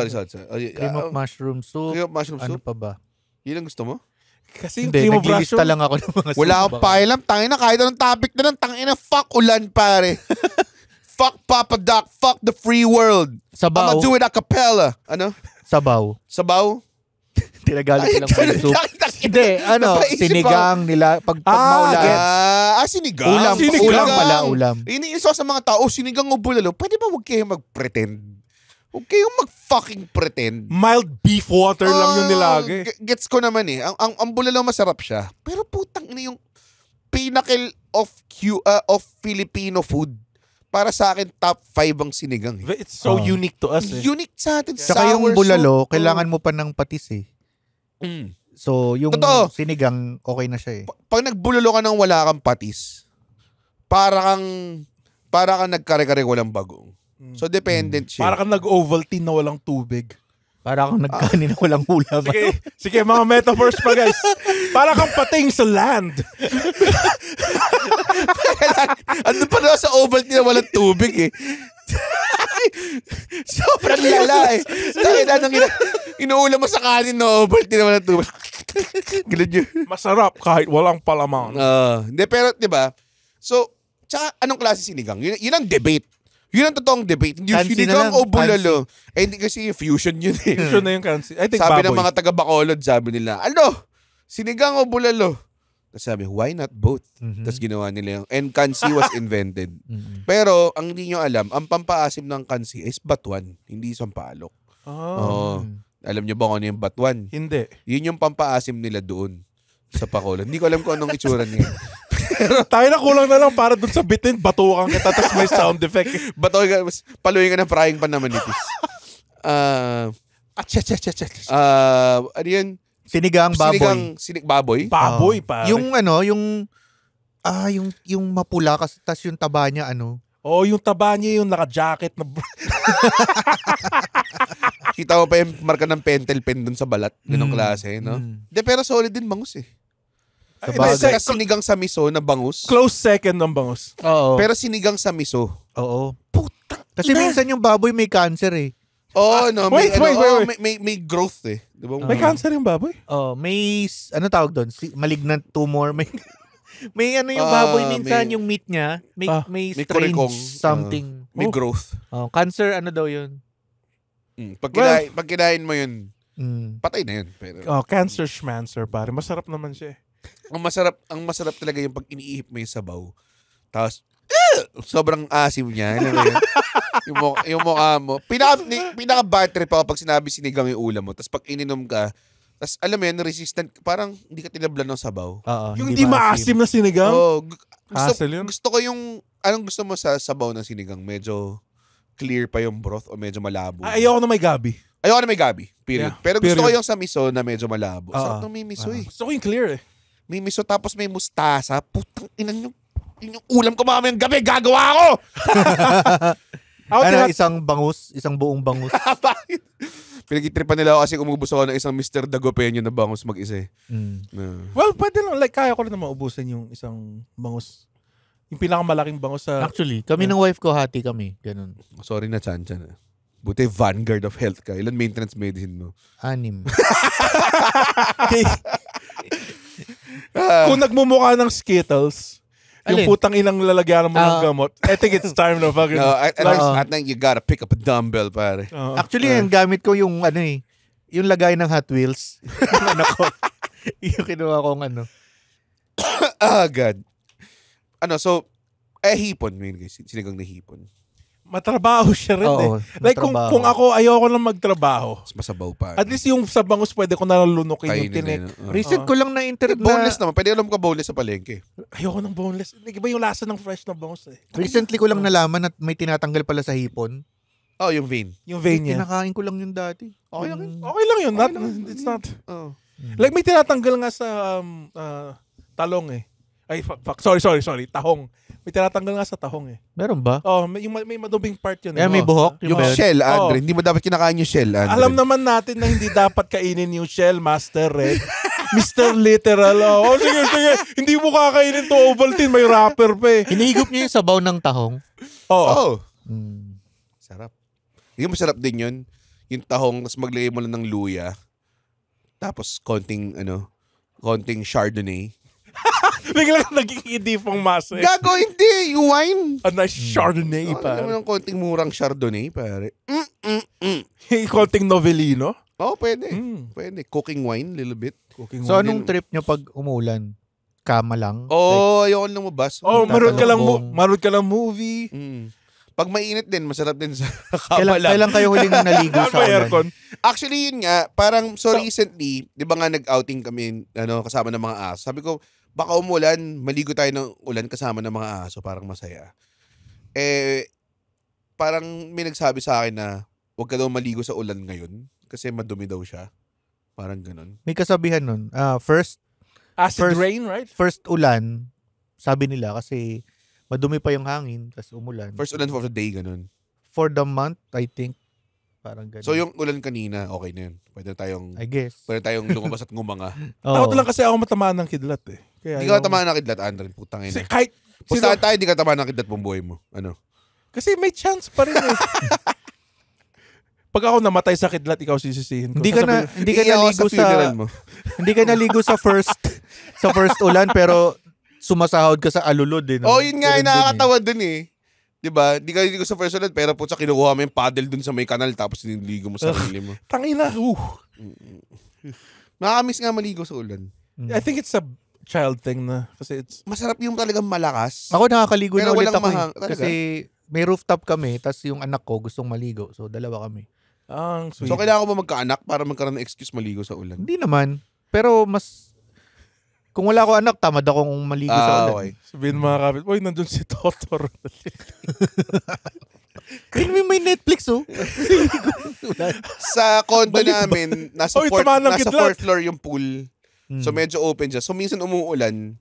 Cream of mushroom soup. Cream of mushroom Ano soup? pa ba? Yun ang gusto mo? Kasi yung Hindi, cream of naglilista mushroom. lang ako ng mga soup. Wala akong pakialam. Tangina, kahit anong topic na lang. Tangina, fuck ulan, pare. Fuck Papa Doc. Fuck the free world. Sabaw. I'ma do it a cappella. Ano? Sabaw. Sabaw? Tinagalit ko lang pala soup. Hindi, Napaisip sinigang nila pag maulan. Sinigang. Ulam pala, ulam. Iniiso sa mga tao, sinigang o bulalo, pwede ba huwag kayo mag-pretend? Huwag kayong mag-fucking pretend. Mild beef water lang yung nilagay. Gets ko naman eh. Ang bulalo masarap siya. Pero putang ina yung pinnacle of Filipino food. Para sa akin, top 5 ang sinigang. Eh. It's so unique to us eh. Unique sa atin. Tsaka yung Sour bulalo, soup. kailangan mo pa ng patis eh. So, yung Totoo. sinigang, okay na siya eh. Pag nagbulalo ka ng wala kang patis, para kang nagkare-kare walang bagong. So, dependent siya. Para kang nag-Ovaltine na walang tubig. Para akong nagkanin na walang ulam. Sige, mga metaphors pa guys. Para kang pating sa land. Ano pa na sa Ovaltine na walang tubig eh. Sobrang lala eh. Inuulam mo sa kanin na Ovaltine na walang tubig. Ganun yun. Masarap kahit walang palaman. Hindi, pero diba? So, tsaka anong klase sinigang? Yun ang debate. Yun ang totoong debate. Hindi yung Kansi sinigang na lang, o bulalo. Eh, hindi kasi fusion yun eh. Fusion na yung kansi. I think Sabi baboy. ng mga taga-Bacolod, sabi nila, ano? Sinigang o bulalo? Tapos sabi, why not both? Tapos ginawa nila yung, and kansi was invented. Pero, ang hindi nyo alam, ang pampaasim ng kansi is batuan, hindi sampalok. Alam nyo ba kung ano yung batuan? Hindi. Yun yung pampaasim nila doon sa Bacolod. Hindi ko alam kung anong itsura niya. Tayo na kulang na lang para dun sa bitin, batukan kita, tapos may sound effect. Batoy ka, paluin ka ng frying pan naman nitis. Ano yun? Sinigang baboy. Baboy? Baboy, pare. Yung mapula kasi tas yung taba niya yung taba niya yung naka-jacket na... Kita mo pa yung marka ng pentel pen dun sa balat. Ganong klase, no? De, pero solid din bangus eh. Sa sinigang sa miso na bangus. Close second ng bangus. Oo. Pero sinigang sa miso. Oo. Kasi minsan yung baboy may cancer eh. No, Wait. may growth eh. Diba? May cancer yung baboy? May tawag doon? Malignant tumor. May yung baboy minsan yung meat niya. May strange kurikong, something. May growth. Cancer daw yun? Pag kinain mo yun, patay na yun. Pero, Cancer schmancer, pare. Masarap naman siya eh. Ang masarap talaga yung pag iniihip mo yung sabaw. Tapos, sobrang asim niya. Alam mo yun? yung mukha mo. Pinaka-bad trip ako pag sinabi sinigang yung ulam mo. Tapos pag ininom ka, tapos alam mo yun, resistant, parang hindi ka tinablan ng sabaw. Yung hindi maasim na sinigang? Gusto ko yung, anong gusto mo sa sabaw ng sinigang? Medyo clear pa yung broth o medyo malabo? Ayoko na may gabi. Ayoko na may gabi. Period. Yeah, pero gusto ko yung sa miso na medyo malabo. Sarap ng may miso eh. Gusto ko yung clear eh. May miso tapos may mustasa. Putang inan yung ulam ko mamayang gabi. Gagawa ko! Isang bangus? Isang buong bangus? Bakit? Pinag-itripan nila ako kasi umubos ako ng isang Mr. Dagopeño na bangus mag-isa eh. Well, pwede lang. Like, kaya ko rin na maubusan yung isang bangus. Yung pinakamalaking bangus sa... Actually, kami ng wife ko, hati kami. Ganun. Sorry na, Chan. Buti Vanguard of Health ka. Ilan maintenance medicine mo? 6. Kung nagmumukha ng Skittles, yung putang inang lalagyan mo ng gamot, I think it's time na fucking... No, I think you gotta pick up a dumbbell, pare. Actually, yung gamit ko yung yung lagay ng Hot Wheels. Yung kinuha kong God. So, hipon. Sinigang na hipon. Matrabaho siya rin eh. Like kung ako ayoko lang magtrabaho. Mas masabaw pa. At least yung sa bangus pwede ko nalunukin yung tinik. Recent ko lang na-internet boneless naman. Pwede alam ka boneless sa palengke. Ayoko ng boneless. Iba yung lasa ng fresh na bangus eh. Recently ko lang nalaman at may tinatanggal pala sa hipon. Yung vein. Yung vein niya. Kinakain ko lang yun dati. Okay lang yun. It's not. Like may tinatanggal nga sa talong eh. Ay, sorry. Tahong. May tinatanggal nga sa tahong eh. Meron ba? May madubing part yun. May buhok. Yung shell, Andre. Hindi mo dapat kinakain yung shell, Andre. Alam naman natin na hindi dapat kainin yung shell, Master Red. Mr. Literal. Sige. Hindi mo kakainin to Ovaltine. May wrapper pa eh. Hinihigop niya yung sabaw ng tahong. Sarap. Yung masarap din yun. Yung tahong, tapos maglagay mo lang ng luya. Tapos konting Chardonnay. Biglang naging idipong masa eh. Gago, hindi. Yung wine. A nice Chardonnay, pare. Ng konting murang Chardonnay, pare. Konting Novelino. Pwede. Pwede. Cooking wine, little bit. So, anong trip nyo pag umulan? Kama lang? Ayoko lang mabas. Manood ka lang movie. Pag mainit din, masarap din sa Kailan kayo huling naligo Ano sa ba ulan? aircon? Actually, yun nga, parang recently, di ba nga nag-outing kami, kasama ng mga aso. Sabi ko, baka umulan, maligo tayo ng ulan kasama ng mga aso, parang masaya. Parang may nagsabi sa akin na, huwag ka daw maligo sa ulan ngayon, kasi madumi daw siya. Parang ganun. May kasabihan nun. First Acid rain, right? ulan, sabi nila kasi madumi pa yung hangin, tapos umulan. First ulan for the day, ganun. For the month, I think. Parang ganun. So yung ulan kanina, okay na yun. Pwede I guess. tayong lumabas at ngumanga. Takot lang kasi ako matamaan ng kidlat eh. Kaya Hindi ka tamaan ng kidlat, Andren. Putang ina. Kahit, Pustahan tayo, hindi ka tamaan ng kidlat buong buhay mo. Ano? kasi may chance pa rin eh. Pag ako namatay sa kidlat, ikaw sisisihin ko. Hindi ka Iiyak ako naligo funeral mo. hindi ka naligo sa first ulan pero sumasahod ka sa alulod eh. No? Oh, yun nga, Ganun din nakakatawa dun eh. Diba? Di ka niligo sa first ulan, pero putsa kinukuha mo yung paddle dun sa may kanal tapos niligo mo sa sarili mo. Tangina. Nakakamiss nga maligo sa ulan. I think it's a child thing na. Kasi it's... Masarap yung talagang malakas. Ako nakakaligo Pero na ulit walang ako talaga? kasi may rooftop kami tapos yung anak ko gustong maligo. So dalawa kami. Ang sweet. So kailangan ko ba magkaanak para magkaroon ng excuse maligo sa ulan? Hindi naman. Pero kung wala ko anak, tamad akong maligo sa ulan. Okay. Sabihin mga kapit, boy, nandun si Totor. Kaya may Netflix oh. Sa condo namin, nasa Oy, tamaan ng kidlat. fourth floor yung pool. So medyo open siya. So minsan umuulan,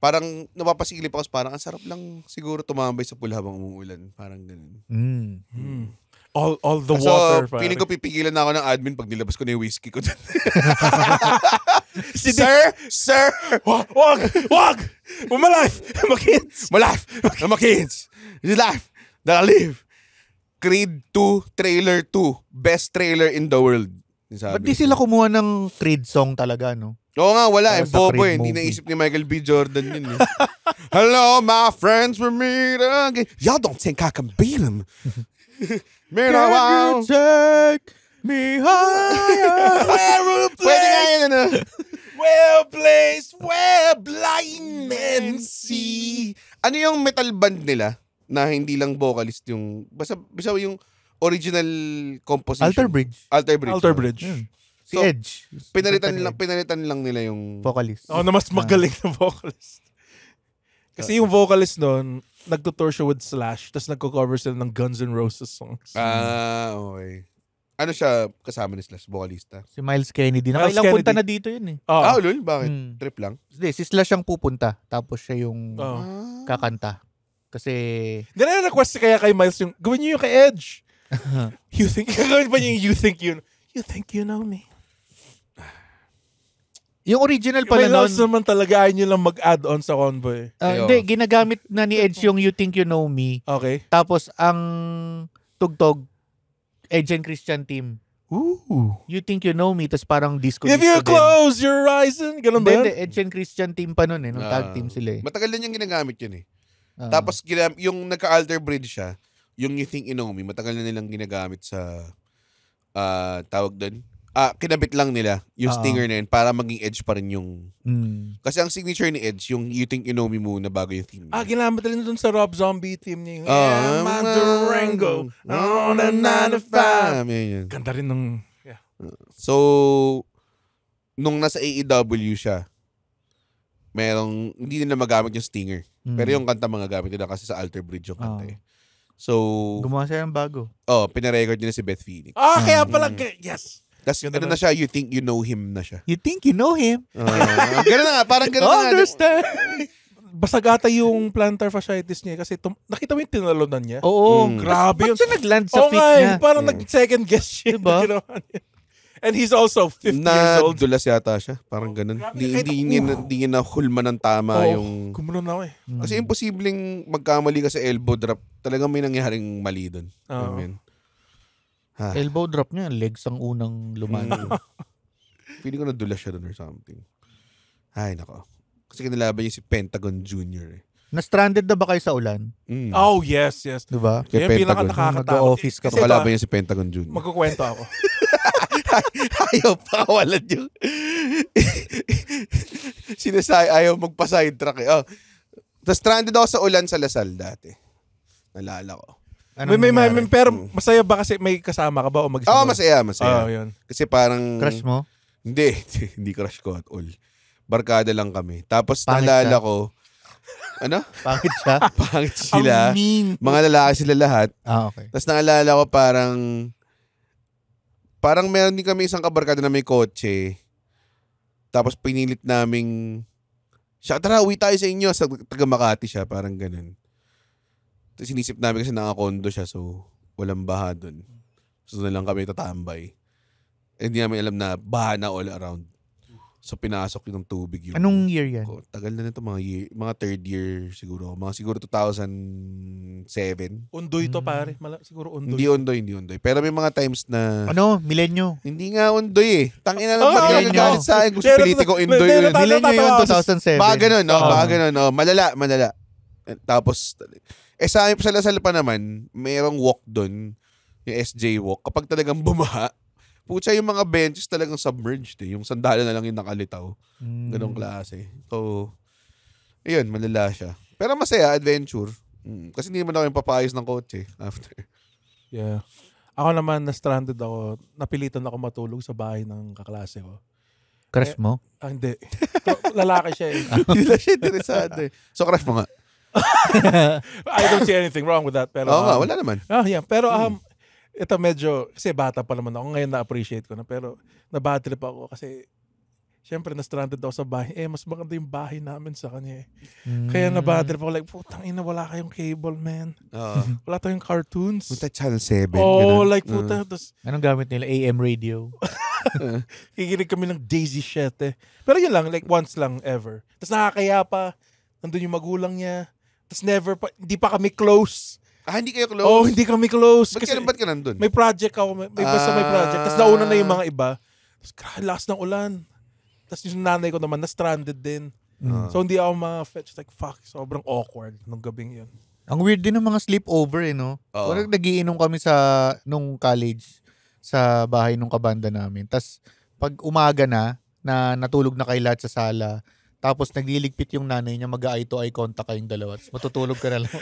parang napapasilip ako, parang ang sarap lang siguro tumambay sa pool habang umuulan. Parang ganun. All the So, water. feeling ko pipigilan na ako ng admin pag nilabas ko na yung whiskey ko. Sir! Wag! Umalife! Makids! Kids! This is life that I live. Creed 2, Trailer 2. Best trailer in the world. Ba't di sila kumuha ng Creed song talaga, no? Oo nga, wala eh. Para sa Bobo Creed eh. Hindi movie. naisip ni Michael B. Jordan yun eh. Hello, my friends, we're meet again. Y'all don't think I can beat him. Can you take me higher? Pwede nga yun, ano? Well placed, where blind men see. Ano yung metal band nila na hindi lang vocalist yung... Basta yung original composition. Alter Bridge. Alter Bridge. Si So, Edge. Pinalitan lang nila yung... Vocalist. Ako na mas magaling na vocalist. Kasi yung vocalist doon, nagtutour siya with Slash, tapos nagko-cover sila ng Guns N' Roses songs. Okay. Ano siya kasama ni Slash? Vocalista? Si Miles Kennedy. Miles Nakailang punta Kennedy. na dito yun eh. Lol? Bakit? Trip lang? Hindi, si Slash ang pupunta. Tapos siya yung Oh. kakanta. Kasi... Hindi na request kaya kay Miles yung, gawin niyo yung kay Edge. Gawin pa niya yung you think you know me. Yung original pa May na loves nun, naman talaga, ayaw nyo lang mag-add-on sa Convoy. hindi, ginagamit na ni Edge yung You Think You Know Me. Okay. Tapos ang tugtog, Edge and Christian team. Ooh. You Think You Know Me, tapos parang disco. If you close your eyes, ganun ba Hindi, yan? Edge and Christian team pa nun eh. Nung tag team sila eh. Matagal na niyang ginagamit yun eh. Ah. Tapos yung nagka-alter bridge siya, yung You Think You Know Me, matagal na nilang ginagamit sa tawag doon. Kinabit lang nila yung stinger na yun para maging Edge pa rin yung... Kasi ang signature ni Edge, yung You Think You Know Me muna bago yung theme. Ginamit rin dun sa Rob Zombie team niya. Yung I'm a Durango on a 9-to-5. Yan. Ganda rin nung... Yeah. So, nung nasa AEW siya, hindi nila magamit yung stinger. Pero yung kanta mga gamit nila kasi sa Alter Bridge yung kanta eh. So, gumawa siya ng bago. pinarecord nila si Beth Phoenix. Kaya pala, yes. Tapos na siya, You Think You Know Him na siya. You Think You Know Him? Gano'n na nga, parang gano'n na nga. Understand. Basagata yung plantar fasciitis niya kasi nakita mo yung tinalunan niya? Oo. Grabe Ba't siya nag-land sa Oo feet nga, niya? parang nag-second guess siya. Diba? Ginawa niya. And he's also 50 years old. Nadulas yata siya. Parang ganun. Hindi niya nahulma ng tama yung... Kumulo na ako eh. Kasi imposibleng magkamali ka sa elbow drop. Talagang may nangyaring mali doon. Elbow drop niya, legs ang unang lumayo. Feeling ko nadulas siya doon or something. Ay, nako. Kasi kinalaban niya si Pentagon Jr. eh. Na-stranded na ba kayo sa ulan? Oh, yes. Diba? Kaya Yung pinaka Pentagon. nakakatakot. Mag-office ka So, pa. kalaban niya si Pentagon Jr. Magkukwento ako. Ayaw pa kawalan yung... ayaw magpa-sidetrack eh. Tapos stranded ako sa ulan sa Lasal dati. Nalala ko. Pero masaya ba kasi may kasama ka ba o mag-isa? Oo, masaya. Yun. Kasi parang... Crush mo? Hindi crush ko at all. Barkada lang kami. Tapos Pangit naalala siya? ko, ano? Pangit siya? Pangit sila. Ang mean. Mga lalaki sila lahat. Okay. Tapos naalala ko parang meron din kami isang kabarkada na may kotse. Tapos pinilit naming, siya, tara, uwi tayo sa inyo. Sa taga Makati siya, parang ganun. Tapos sinisip namin kasi nakakondo siya, so walang baha dun. So na lang kami tatambay. Hindi namin alam na baha na all around. So pinasok yung tubig yun. Anong year yan? Tagal na nito, mga third year siguro. Mga siguro 2007. Undoy to pare. Siguro undoy. Hindi undoy. Pero may mga times na... Milenyo? Hindi nga undoy eh. Tangina lang, ba't Milenyo. nagagalit sa akin? Gusto pilitin ko undoy yun. Milenyo yun, 2007. Baka ganun, no? Baka ganun, no? Malala. Tapos, sa amin, sa Lasal pa naman, mayroong walk doon, yung SJ walk. Kapag talagang bumaha, pucha yung mga benches talagang submerged eh. Yung sandalo na lang yung nakalitaw. Ganong klase. So, ayun, malala siya. Pero masaya, adventure. Kasi hindi naman ako yung papayos ng kotse after. Yeah. Ako naman, na-stranded ako. Napilitan ako matulog sa bahay ng kaklase ko. Crush mo? Hindi. Lalaki siya eh. Hindi lang siya interesado eh. So, crush mo nga. I don't see anything wrong with that. Pero, Oo nga, wala naman. Yeah. Pero, ito medyo, kasi bata pa naman ako. Ngayon na-appreciate ko na. Pero, na-bad trip ako kasi, syempre, na-stranded ako sa bahay. Mas maganda yung bahay namin sa kanya eh. Kaya na-bad trip ako. Like, putang ina, wala kayong cable, man. Wala tayong cartoons. Punta Channel 7. Oh, ganun. like, puta. Tapos, Anong gamit nila? AM radio? kikinig kami ng Daisy 7. Pero yun lang, like, once lang ever. Tapos nakakaya pa. Nandun yung magulang niya. Tapos hindi pa kami close. Hindi kayo close? Oh, hindi kami close. Ba't ka nandun? May project ako. Basta may project. Tapos nauna na yung mga iba. Tapos lakas ng ulan. Tapos yung nanay ko naman, na-stranded din. So hindi ako ma-fetch. Like, fuck, sobrang awkward nung gabing yun. Ang weird din ng mga sleepover eh, no? Parang nagiinom kami nung college sa bahay nung kabanda namin. Tapos pag umaga na natulog na kayo lahat sa sala, tapos nagliligpit yung nanay niya, mag-eye to eye contact kayong dalawa. Tapos matutulog ka na lang.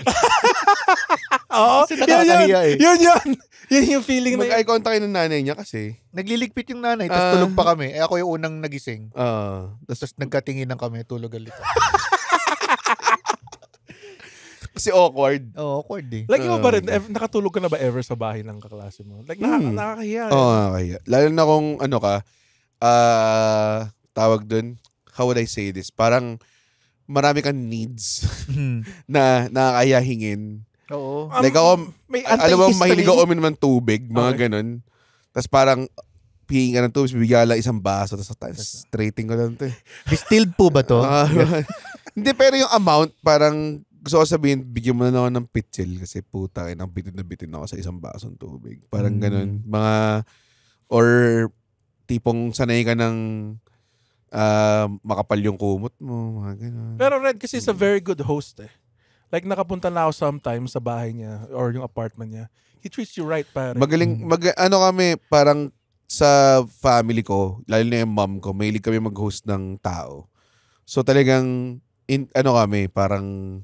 Oo, nakakahiya eh. Yun yung feeling na Mag-eye contact kayo ng nanay niya kasi. Nagliligpit yung nanay, tapos tulog pa kami. Ako yung unang nagising. Tapos nagkatinginan kami, tulog ulit. kasi awkward. Awkward eh. Like, iba ba rin, nakatulog ka na ba ever sa bahay ng kaklase mo? Like, nakakahiya. Nakakahiya. Lalo na kung tawag dun, how would I say this? Parang marami kang needs na nakakaya hingin. Oo. Like ako, alam mo, mahilig ako uminom ng tubig, mga ganun. Tapos parang, pihing ka ng tubig, bibigyan lang isang baso, tapos straighting ko lang ito eh. Distilled po ba to? Hindi, pero yung amount, parang, gusto ko sabihin, bigyan mo na ako ng pitsil kasi puta, ang bitin na bitin ako sa isang basong tubig. Parang ganun. Or tipong sanay ka ng makapal yung kumot mo, mga ganun. Pero Red kasi is a very good host eh. Like nakapunta na ako sometimes sa bahay niya or yung apartment niya. He treats you right, pare. Magaling, kami, parang sa family ko, lalo na yung mom ko, mahilig kami mag-host ng tao. So talagang, kami, parang,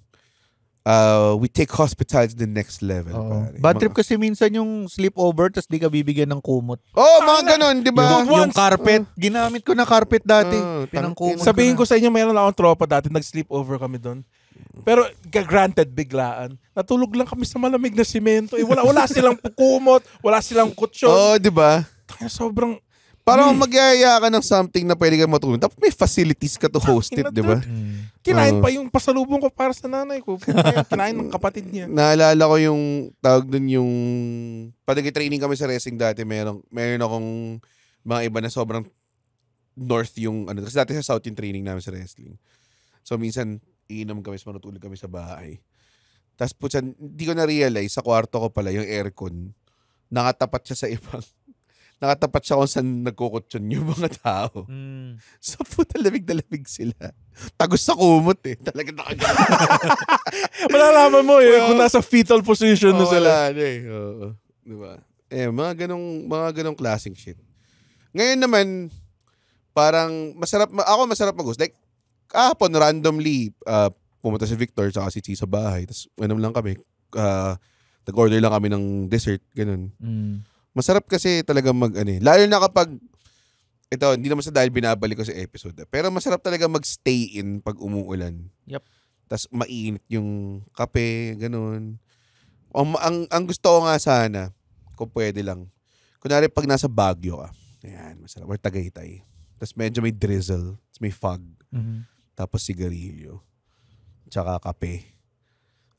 we take hospitality to the next level. Pare. Bad trip kasi minsan yung sleepover tapos di ka bibigyan ng kumot. Mga ganun, di ba? Yung carpet, ginamit ko na carpet dati. Pinangkumot ko Sabihin na. ko sa inyo, mayroon akong tropa dati, nag-sleepover kami doon. Pero granted, biglaan. Natulog lang kami sa malamig na simento. Wala silang kumot, wala silang kutsyon. Di ba? Sobrang... Parang magyaya ka ng something na pwede ka matulog. Tapos may facilities ka to host it, di ba? Kinain pa yung pasalubong ko para sa nanay ko. Kinain ng kapatid niya. Naalala ko yung tawag dun yung pag training kami sa wrestling dati, meron akong mga iba na sobrang north yung kasi dati sa south yung training namin sa wrestling. So minsan iinom kami, matutulog kami sa bahay. Tapos putsan, hindi ko na-realize sa kwarto ko pala yung aircon. Nakatapat siya sa ibang nakatapat siya kung saan nagkukutsyon yung mga tao. So, puta, lamig na lamig sila. Tagos sa kumot eh. Talaga nakagano. Malalaman mo kung nasa fetal position na sila. Wala na eh. Diba? Mga ganong klaseng shit. Ngayon naman, parang masarap mag-host. Like, kahapon, randomly, pumunta si Victor tsaka si Chi sa bahay. Tapos, lang kami. Nag-order lang kami ng dessert, ganun. Mm. Masarap kasi talaga lalo na kapag, ito, hindi naman sa dahil binabalik ko sa episode, pero masarap talaga mag-stay in pag umuulan. Yep. Tapos mainit yung kape, ganun. Ang gusto ko nga sana, kung pwede lang, kunwari pag nasa Baguio ka, ayan, masarap, or Tagaytay. Tapos medyo may drizzle, tapos may fog, tapos sigarilyo, tsaka kape,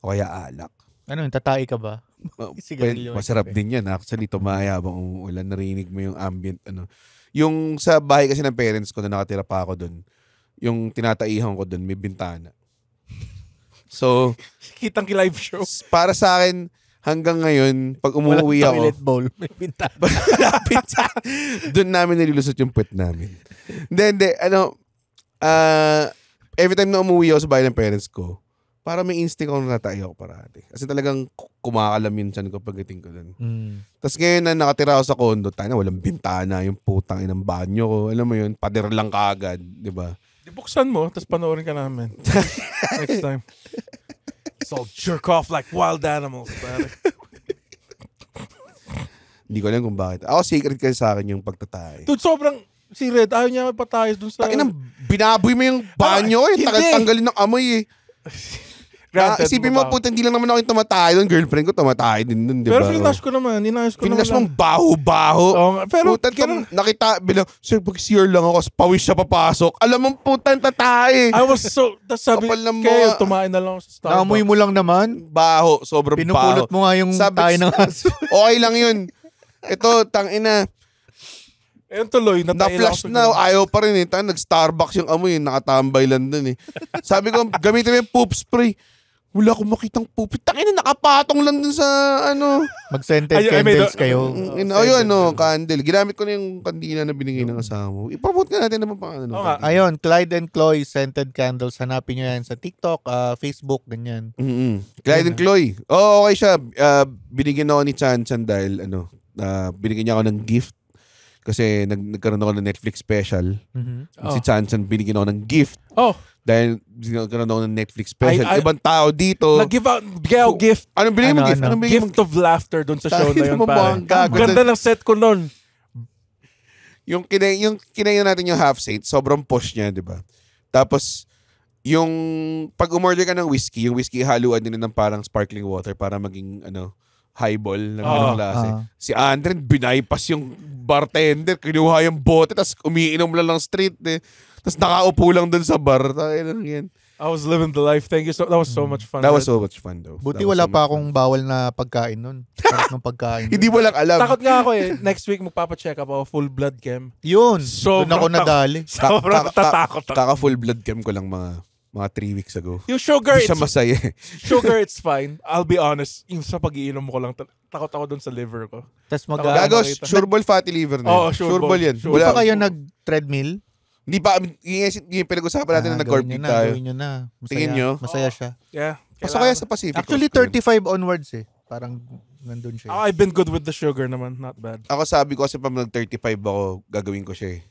o kaya alak. Ano, tatay ka ba? Sigarilyo. Masarap din yan. Actually, tumaya habang umuulan, narinig mo yung ambient, Yung sa bahay kasi ng parents ko na nakatira pa ako doon, yung tinataihan ko doon, may bintana. So, Kitang live show. para sa akin, hanggang ngayon, pag umuwi Walang ako, toilet bowl. May bintana. doon namin nilulusot yung puwet namin. Hindi. Every time na umuwi ako sa bahay ng parents ko, para may instinct ako na natay ako parati. Kasi talagang kumakalam yun saan ko pagdating ko doon. Tapos ngayon na nakatira ako sa condo, walang bintana, yung putang inang banyo ko. Alam mo yun, pader lang kaagad, di ba? Di buksan mo, tapos panoorin ka namin. Next time. So jerk off like wild animals. Pare. Hindi ko alam kung bakit. Ako, secret kasi sa akin yung pagtatay. Dude, sobrang, si Red, ayaw niya magpatayos dun sa... Binaboy mo yung banyo hindi. Tanggalin ng amoy Granted, isipin mo, puta, hindi lang naman ako yung tumatay doon. Girlfriend ko tumatay din doon, di ba? Pero finish ko naman. Finish mong baho-baho. Pero puta, nakita, bilang, sir, pag-CR lang ako, pawis siya papasok. Alam mo, puta, tatay. I was so, tas sabi, kayo, tumain na lang ako sa Starbucks. Naamoy mo lang naman. Baho, sobrang baho. Pinupulot mo nga yung tayo ng aso. Okay lang yun. Ito, tangina. Ayun tuloy, Na-flash na, ayaw pa rin eh. Nag-Starbucks yung amoy, nakatambay lang dun eh. Sabi ko, gamitin mo yung poop spray. Wala akong makitang poop. Tangina, nakapatong lang dun sa Mag-scented candles kayo. Candle. Ginamit ko na yung kandila na binigay ng asawa mo. I-promote ka natin naman pang Ayun, Clyde and Chloe scented candles. Hanapin nyo yan sa TikTok, Facebook, ganyan. Clyde and Chloe. Okay siya. Binigyan ako ni Chan dahil binigyan niya ako ng gift. Kasi nagkaroon ako ng Netflix special. Si Chan binigyan ako ng gift. Dahil nagkaroon ako ng Netflix special. Ibang tao dito. Nag-give out gift. Anong binigyan mo gift? Gift of laughter doon sa show na yun, pare. Gago. Ganda ng set ko nun. Yung kinain natin yung Half Saint, sobrang posh niya, di ba? Tapos, yung pag umorder ka ng whiskey, yung whiskey haluan din ng parang sparkling water para maging highball ng ganung klase. Si Andren, binaypas yung bartender, kinuha yung bote, tapos umiinom lang straight eh. Tapos nakaupo lang dun sa bar. Yan. I was living the life. Thank you so. That was so much fun. That was so much fun though. Buti wala pa akong bawal na pagkain nun. Parang ng pagkain. Hindi mo lang alam. Takot nga ako eh. Next week magpapacheck up ako. Full blood chem. Yun. Doon ako nadali. Sobrang tatakot ako. Kaka full blood chem ko lang mga 3 weeks ago. Yung sugar, hindi siya masaya. Sugar, it's fine. I'll be honest. Yung sa pag-iinom ko lang, takot ako dun sa liver ko. Tapos Gago, sureball fatty liver na. Sureball yan. Hindi pa kayo nag-treadmill? Hindi pa, yung pinag-usapan natin na nag-carb week tayo. Gawin nyo na. Tingin nyo? Masaya siya. Yeah. Pasok kaya sa Pacific. Actually, 35 onwards eh. Parang nandun siya. I've been good with the sugar naman. Not bad. Ako sabi ko kasi pag nag-35 ako, gagawin ko siya eh.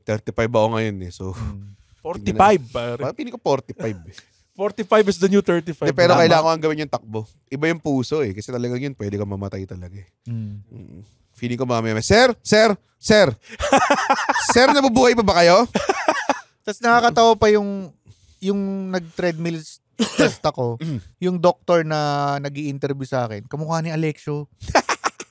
35 ako ngayon eh. So, 45 pare. Pili ko 45 eh. 45 is the new 35. Pero kailangan ko ang gawin yung takbo. Iba yung puso eh. Kasi talagang yun, pwede ka mamatay talaga eh. Feeling ko mamaya, Sir, nabubuhay pa ba kayo? Tapos nakakatawa pa yung nag-treadmill test ako, yung doktor na nag-i-interview sa akin, kamukha ni Alexio.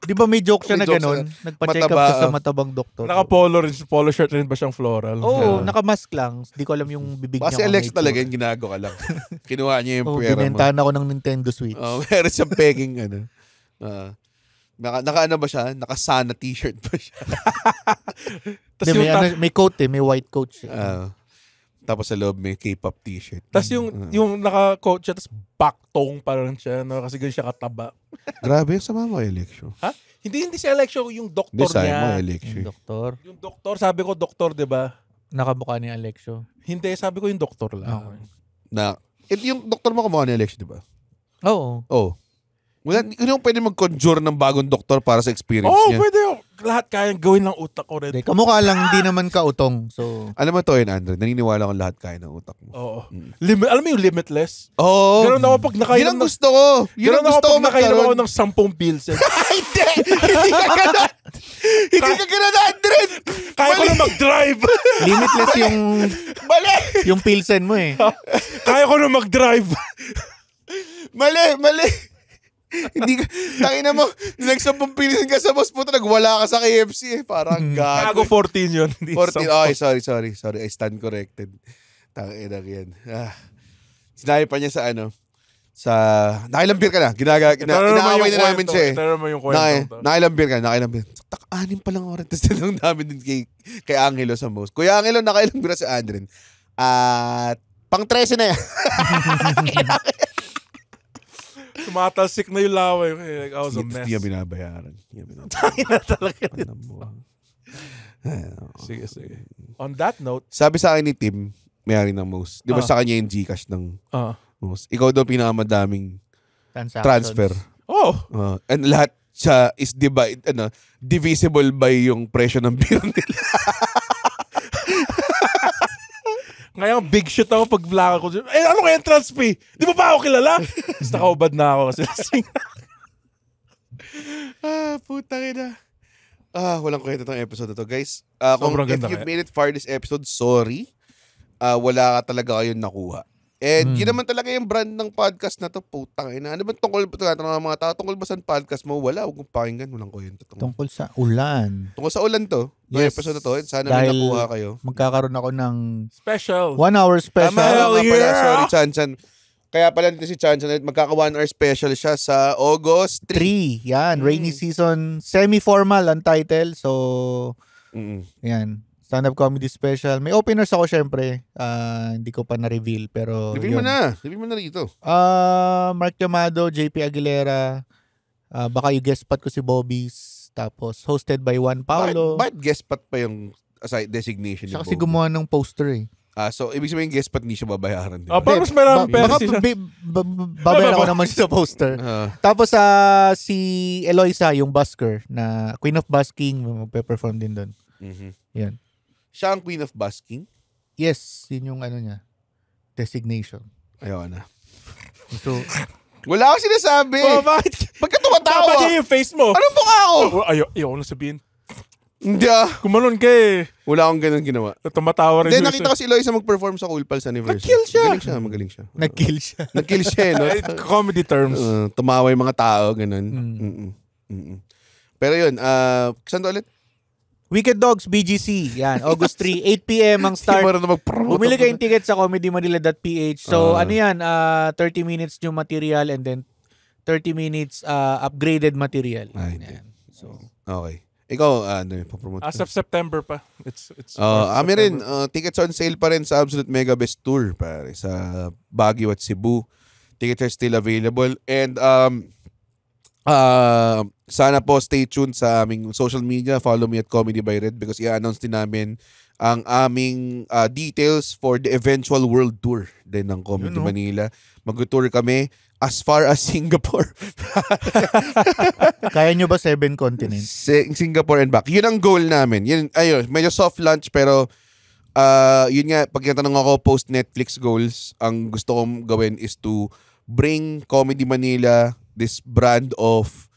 Di ba may joke siya na gano'n? Nagpa-check up siya sa matabang doktor. Naka-polo shirt rin ba siyang floral? Oo, naka-mask lang. Di ko alam yung bibig niya. Kasi Alex talaga yung ginago ka lang. Kinuha niya yung pera mo. Binentahan ako ng Nintendo Switch. Meron siyang pegging naka ba siya? Naka-Sana t-shirt ba siya? May coat may white coat siya. Tapos sa loob may K-pop t-shirt. Tapos yung naka-coat siya, tapos baktong parang siya, kasi ganun siya kataba. Grabe, sama mo, Alexio. Ha? Hindi si Alexio, yung doktor niya. Yung doktor, sabi ko doktor, di ba? Nakamukha ni Alexio. Hindi, sabi ko yung doktor lang. Yung doktor mo kumukha ni Alexio, di ba? Oo. Wala, hindi mo pwede mag-conjure ng bagong doktor para sa experience niya. Pwede. lahat kayang gawin ng utak ko rin. Hindi, kamukha lang, hindi naman kautong. So, Alam mo to yun, Andre. Naniniwala akong lahat kaya ng utak mo. Oo. Alam mo yung limitless? Oo. Ganun ako pag nakainom Yun ang gusto ko. Yun ang gusto ko nakainom ako magkaroon. ng 10 pills. Hindi! Hindi ka ganun! Hindi ka ganun, Andre! Kaya ko na mag-drive. limitless Mali! yung pilsen mo eh. Kaya ko na mag-drive. Mali! Hindi ka, tangina mo, nagsampung pilisan ka sa boss puto, nagwala ka sa KFC eh. Parang Gago gago. 14 yun. 14, okay, sorry. I stand corrected. Tangina yan. Sinabi pa niya sa nakilambir ka na. Inaaway na namin siya eh. Ito naman yung kwento. Nakilambir. Tak-anim pa lang oras. Tapos tinanong namin din kay Angelo sa most. Kuya Angelo, nakilambir sa Andren. At pang 13 na yan. Tumatalsik na yung laway. Like, I was a mess. Hindi yan binabayaran. Tangina talaga. Sige. On that note. Sabi sa akin ni Tim, may-ari ng most. Di ba sa kanya yung Gcash ng most? Ikaw daw pinakamadaming transfer. Oh. And lahat siya is divisible by yung presyo ng beer nila. Ngayon, big shit ako pag vlog ako. Ano kaya entrance fee? Di ba ba ako kilala? Tapos nakaubad na ako kasi Putang ina. Walang kwenta tong episode na to, guys. Kung Sobrang if ganda you've kaya. made it far this episode, sorry. Wala ka talaga kayong nakuha. And yun naman talaga yung brand ng podcast na to. Putang ina. Ano ba tungkol ba ito ng mga tao? Tungkol ba sa podcast mo? Wala. Huwag mong pakinggan. Walang kwenta. Tungkol sa ulan. Tungkol sa ulan to. Yung Yes. episode na to. Sana may Dahil nakuha kayo. magkakaroon ako ng special. 1 hour special. Hell Nga pala, yeah! sorry, Chanchan. Kaya pala dito si Chanchan. Magkaka 1 hour special siya sa August 3. 3. Yan, rainy season. Semi-formal ang title. So, yan. Stand-up comedy special. May openers ako syempre. Hindi ko pa na-reveal. Pero Reveal mo yun. na. Reveal mo na rito. Mark Yamado, JP Aguilera. Baka yung guest spot ko si Bobby's. Tapos hosted by Juan Paulo. Bakit guest spot pa yung designation ni Siya kasi Bobo? gumawa ng poster eh. So, ibig sabihin guest spot hindi siya babayaran. Diba? Parang mas maraming pera Baka siya. babayaran ko naman siya sa poster. Tapos si Eloisa, yung busker, na Queen of Busking, magpe-perform din doon. Yan. Siya ang Queen of Busking? Yes, yun yung niya. Designation. Ayaw na. So, wala akong sinasabi. Bakit? Pagka tumatawa. Bakit yung face mo? Anong mukha ako? Ayaw na sabihin. Hindi Kumanon ka eh. Wala akong ganun ginawa. Tumatawa rin. Hindi, nakita ko si Eloisa mag-perform sa Cool Pals Anniversary. Nag-kill siya. Magaling siya. nag-kill siya. Nag-kill siya, no? Comedy terms. Tumawa yung mga tao, ganun. Pero yun, saan to ulit? Wicked Dogs BGC. Yan, August 3, 8 p.m. ang start. Hindi mo na mag-promote. Bumili kayong ticket sa comedymanila.ph. So, ano yan, 30 minutes new material and then 30 minutes upgraded material. Ay, Yan. So, okay. Ikaw, ano yung papromote? As of September pa. It's Kami rin, tickets on sale pa rin sa Absolute Mega Best Tour, pare, sa Baguio at Cebu. Tickets are still available. And, sana po stay tuned sa aming social media. Follow me at Comedy by Red because i-announce din namin ang aming details for the eventual world tour din ng Comedy Manila. Mag-tour kami as far as Singapore. kaya nyo ba 7 continents? Singapore and back. Yun ang goal namin. Yun, ayun, medyo soft launch pero yun nga, pag natanong ako post-Netflix goals, ang gusto kong gawin is to bring Comedy Manila, this brand of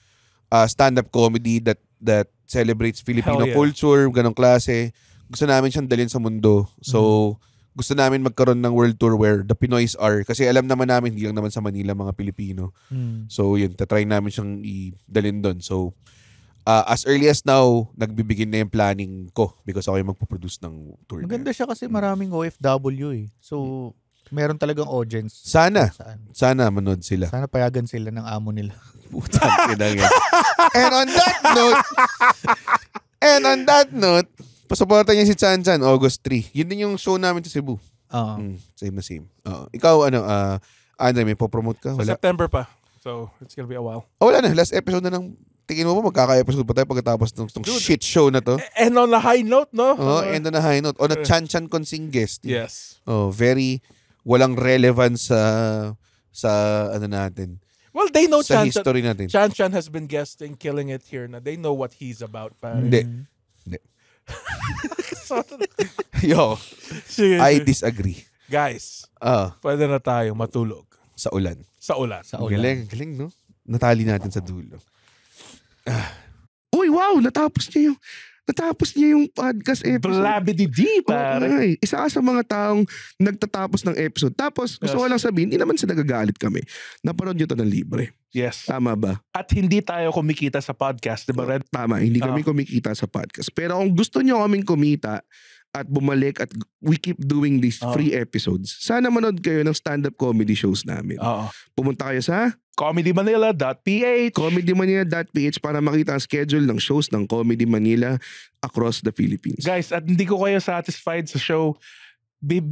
stand-up comedy that celebrates Filipino culture, ganong klase. Gusto namin siyang dalhin sa mundo. So, gusto namin magkaroon ng world tour where the Pinoys are. Kasi alam naman namin, hindi lang naman sa Manila mga Pilipino. So, yun, tatry namin siyang i-dalhin doon. So, as early as now, nagbibigin na yung planning ko because ako yung magpo-produce ng tour. Maganda siya kasi maraming OFW eh. So, meron talagang audience. Sana. Sana Manood sila. Sana payagan sila ng amo nila. Putang ina yan. And on that note, pasuporta niya si Chan Chan, August 3. Yun din yung show namin sa Cebu. Same na same. Ikaw, Andre, may po-promote ka? Wala? September pa. So, it's gonna be a while. Wala na. Last episode na ng... Tingin mo ba magkaka-episode pa tayo pagkatapos ng shit show na to? And on a high note, no? And on a high note. On a Chan Chan consing guest. Yes. Very walang relevance sa natin. Well, they know sa Chan history natin. Chan has been guesting, killing it here na. They know what he's about. Hindi. Yo, Sige, I sige. disagree. Guys, pwede na tayo matulog. Sa ulan. Sa ulan. Galing, no? Natali natin sa dulo. Uy, wow! Natapos niya yung podcast episode. Blabidi-di, pare. Ay, isa ka sa mga taong nagtatapos ng episode. Tapos, gusto ko lang sabihin, hindi naman sa nagagalit kami. Napanood nyo to ng libre. Yes. Tama ba? At hindi tayo kumikita sa podcast, di ba, Red? Tama, hindi kami kumikita sa podcast. Pero kung gusto nyo kaming kumita at bumalik at we keep doing these free episodes, sana manood kayo ng stand-up comedy shows namin. Pumunta kayo sa comedymanila.ph comedymanila.ph para makita ang schedule ng shows ng Comedy Manila across the Philippines. Guys, at hindi ko kayo satisfied sa show,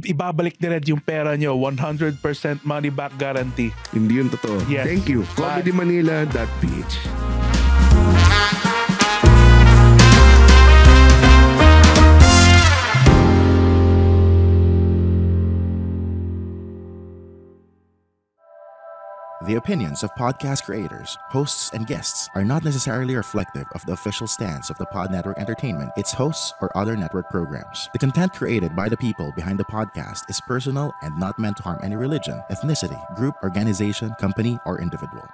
ibabalik ni Red yung pera nyo. 100% money back guarantee. Hindi yun totoo. Yes. Thank you. comedymanila.ph The opinions of podcast creators, hosts, and guests are not necessarily reflective of the official stance of the Pod Network Entertainment, its hosts, or other network programs. The content created by the people behind the podcast is personal and not meant to harm any religion, ethnicity, group, organization, company, or individual.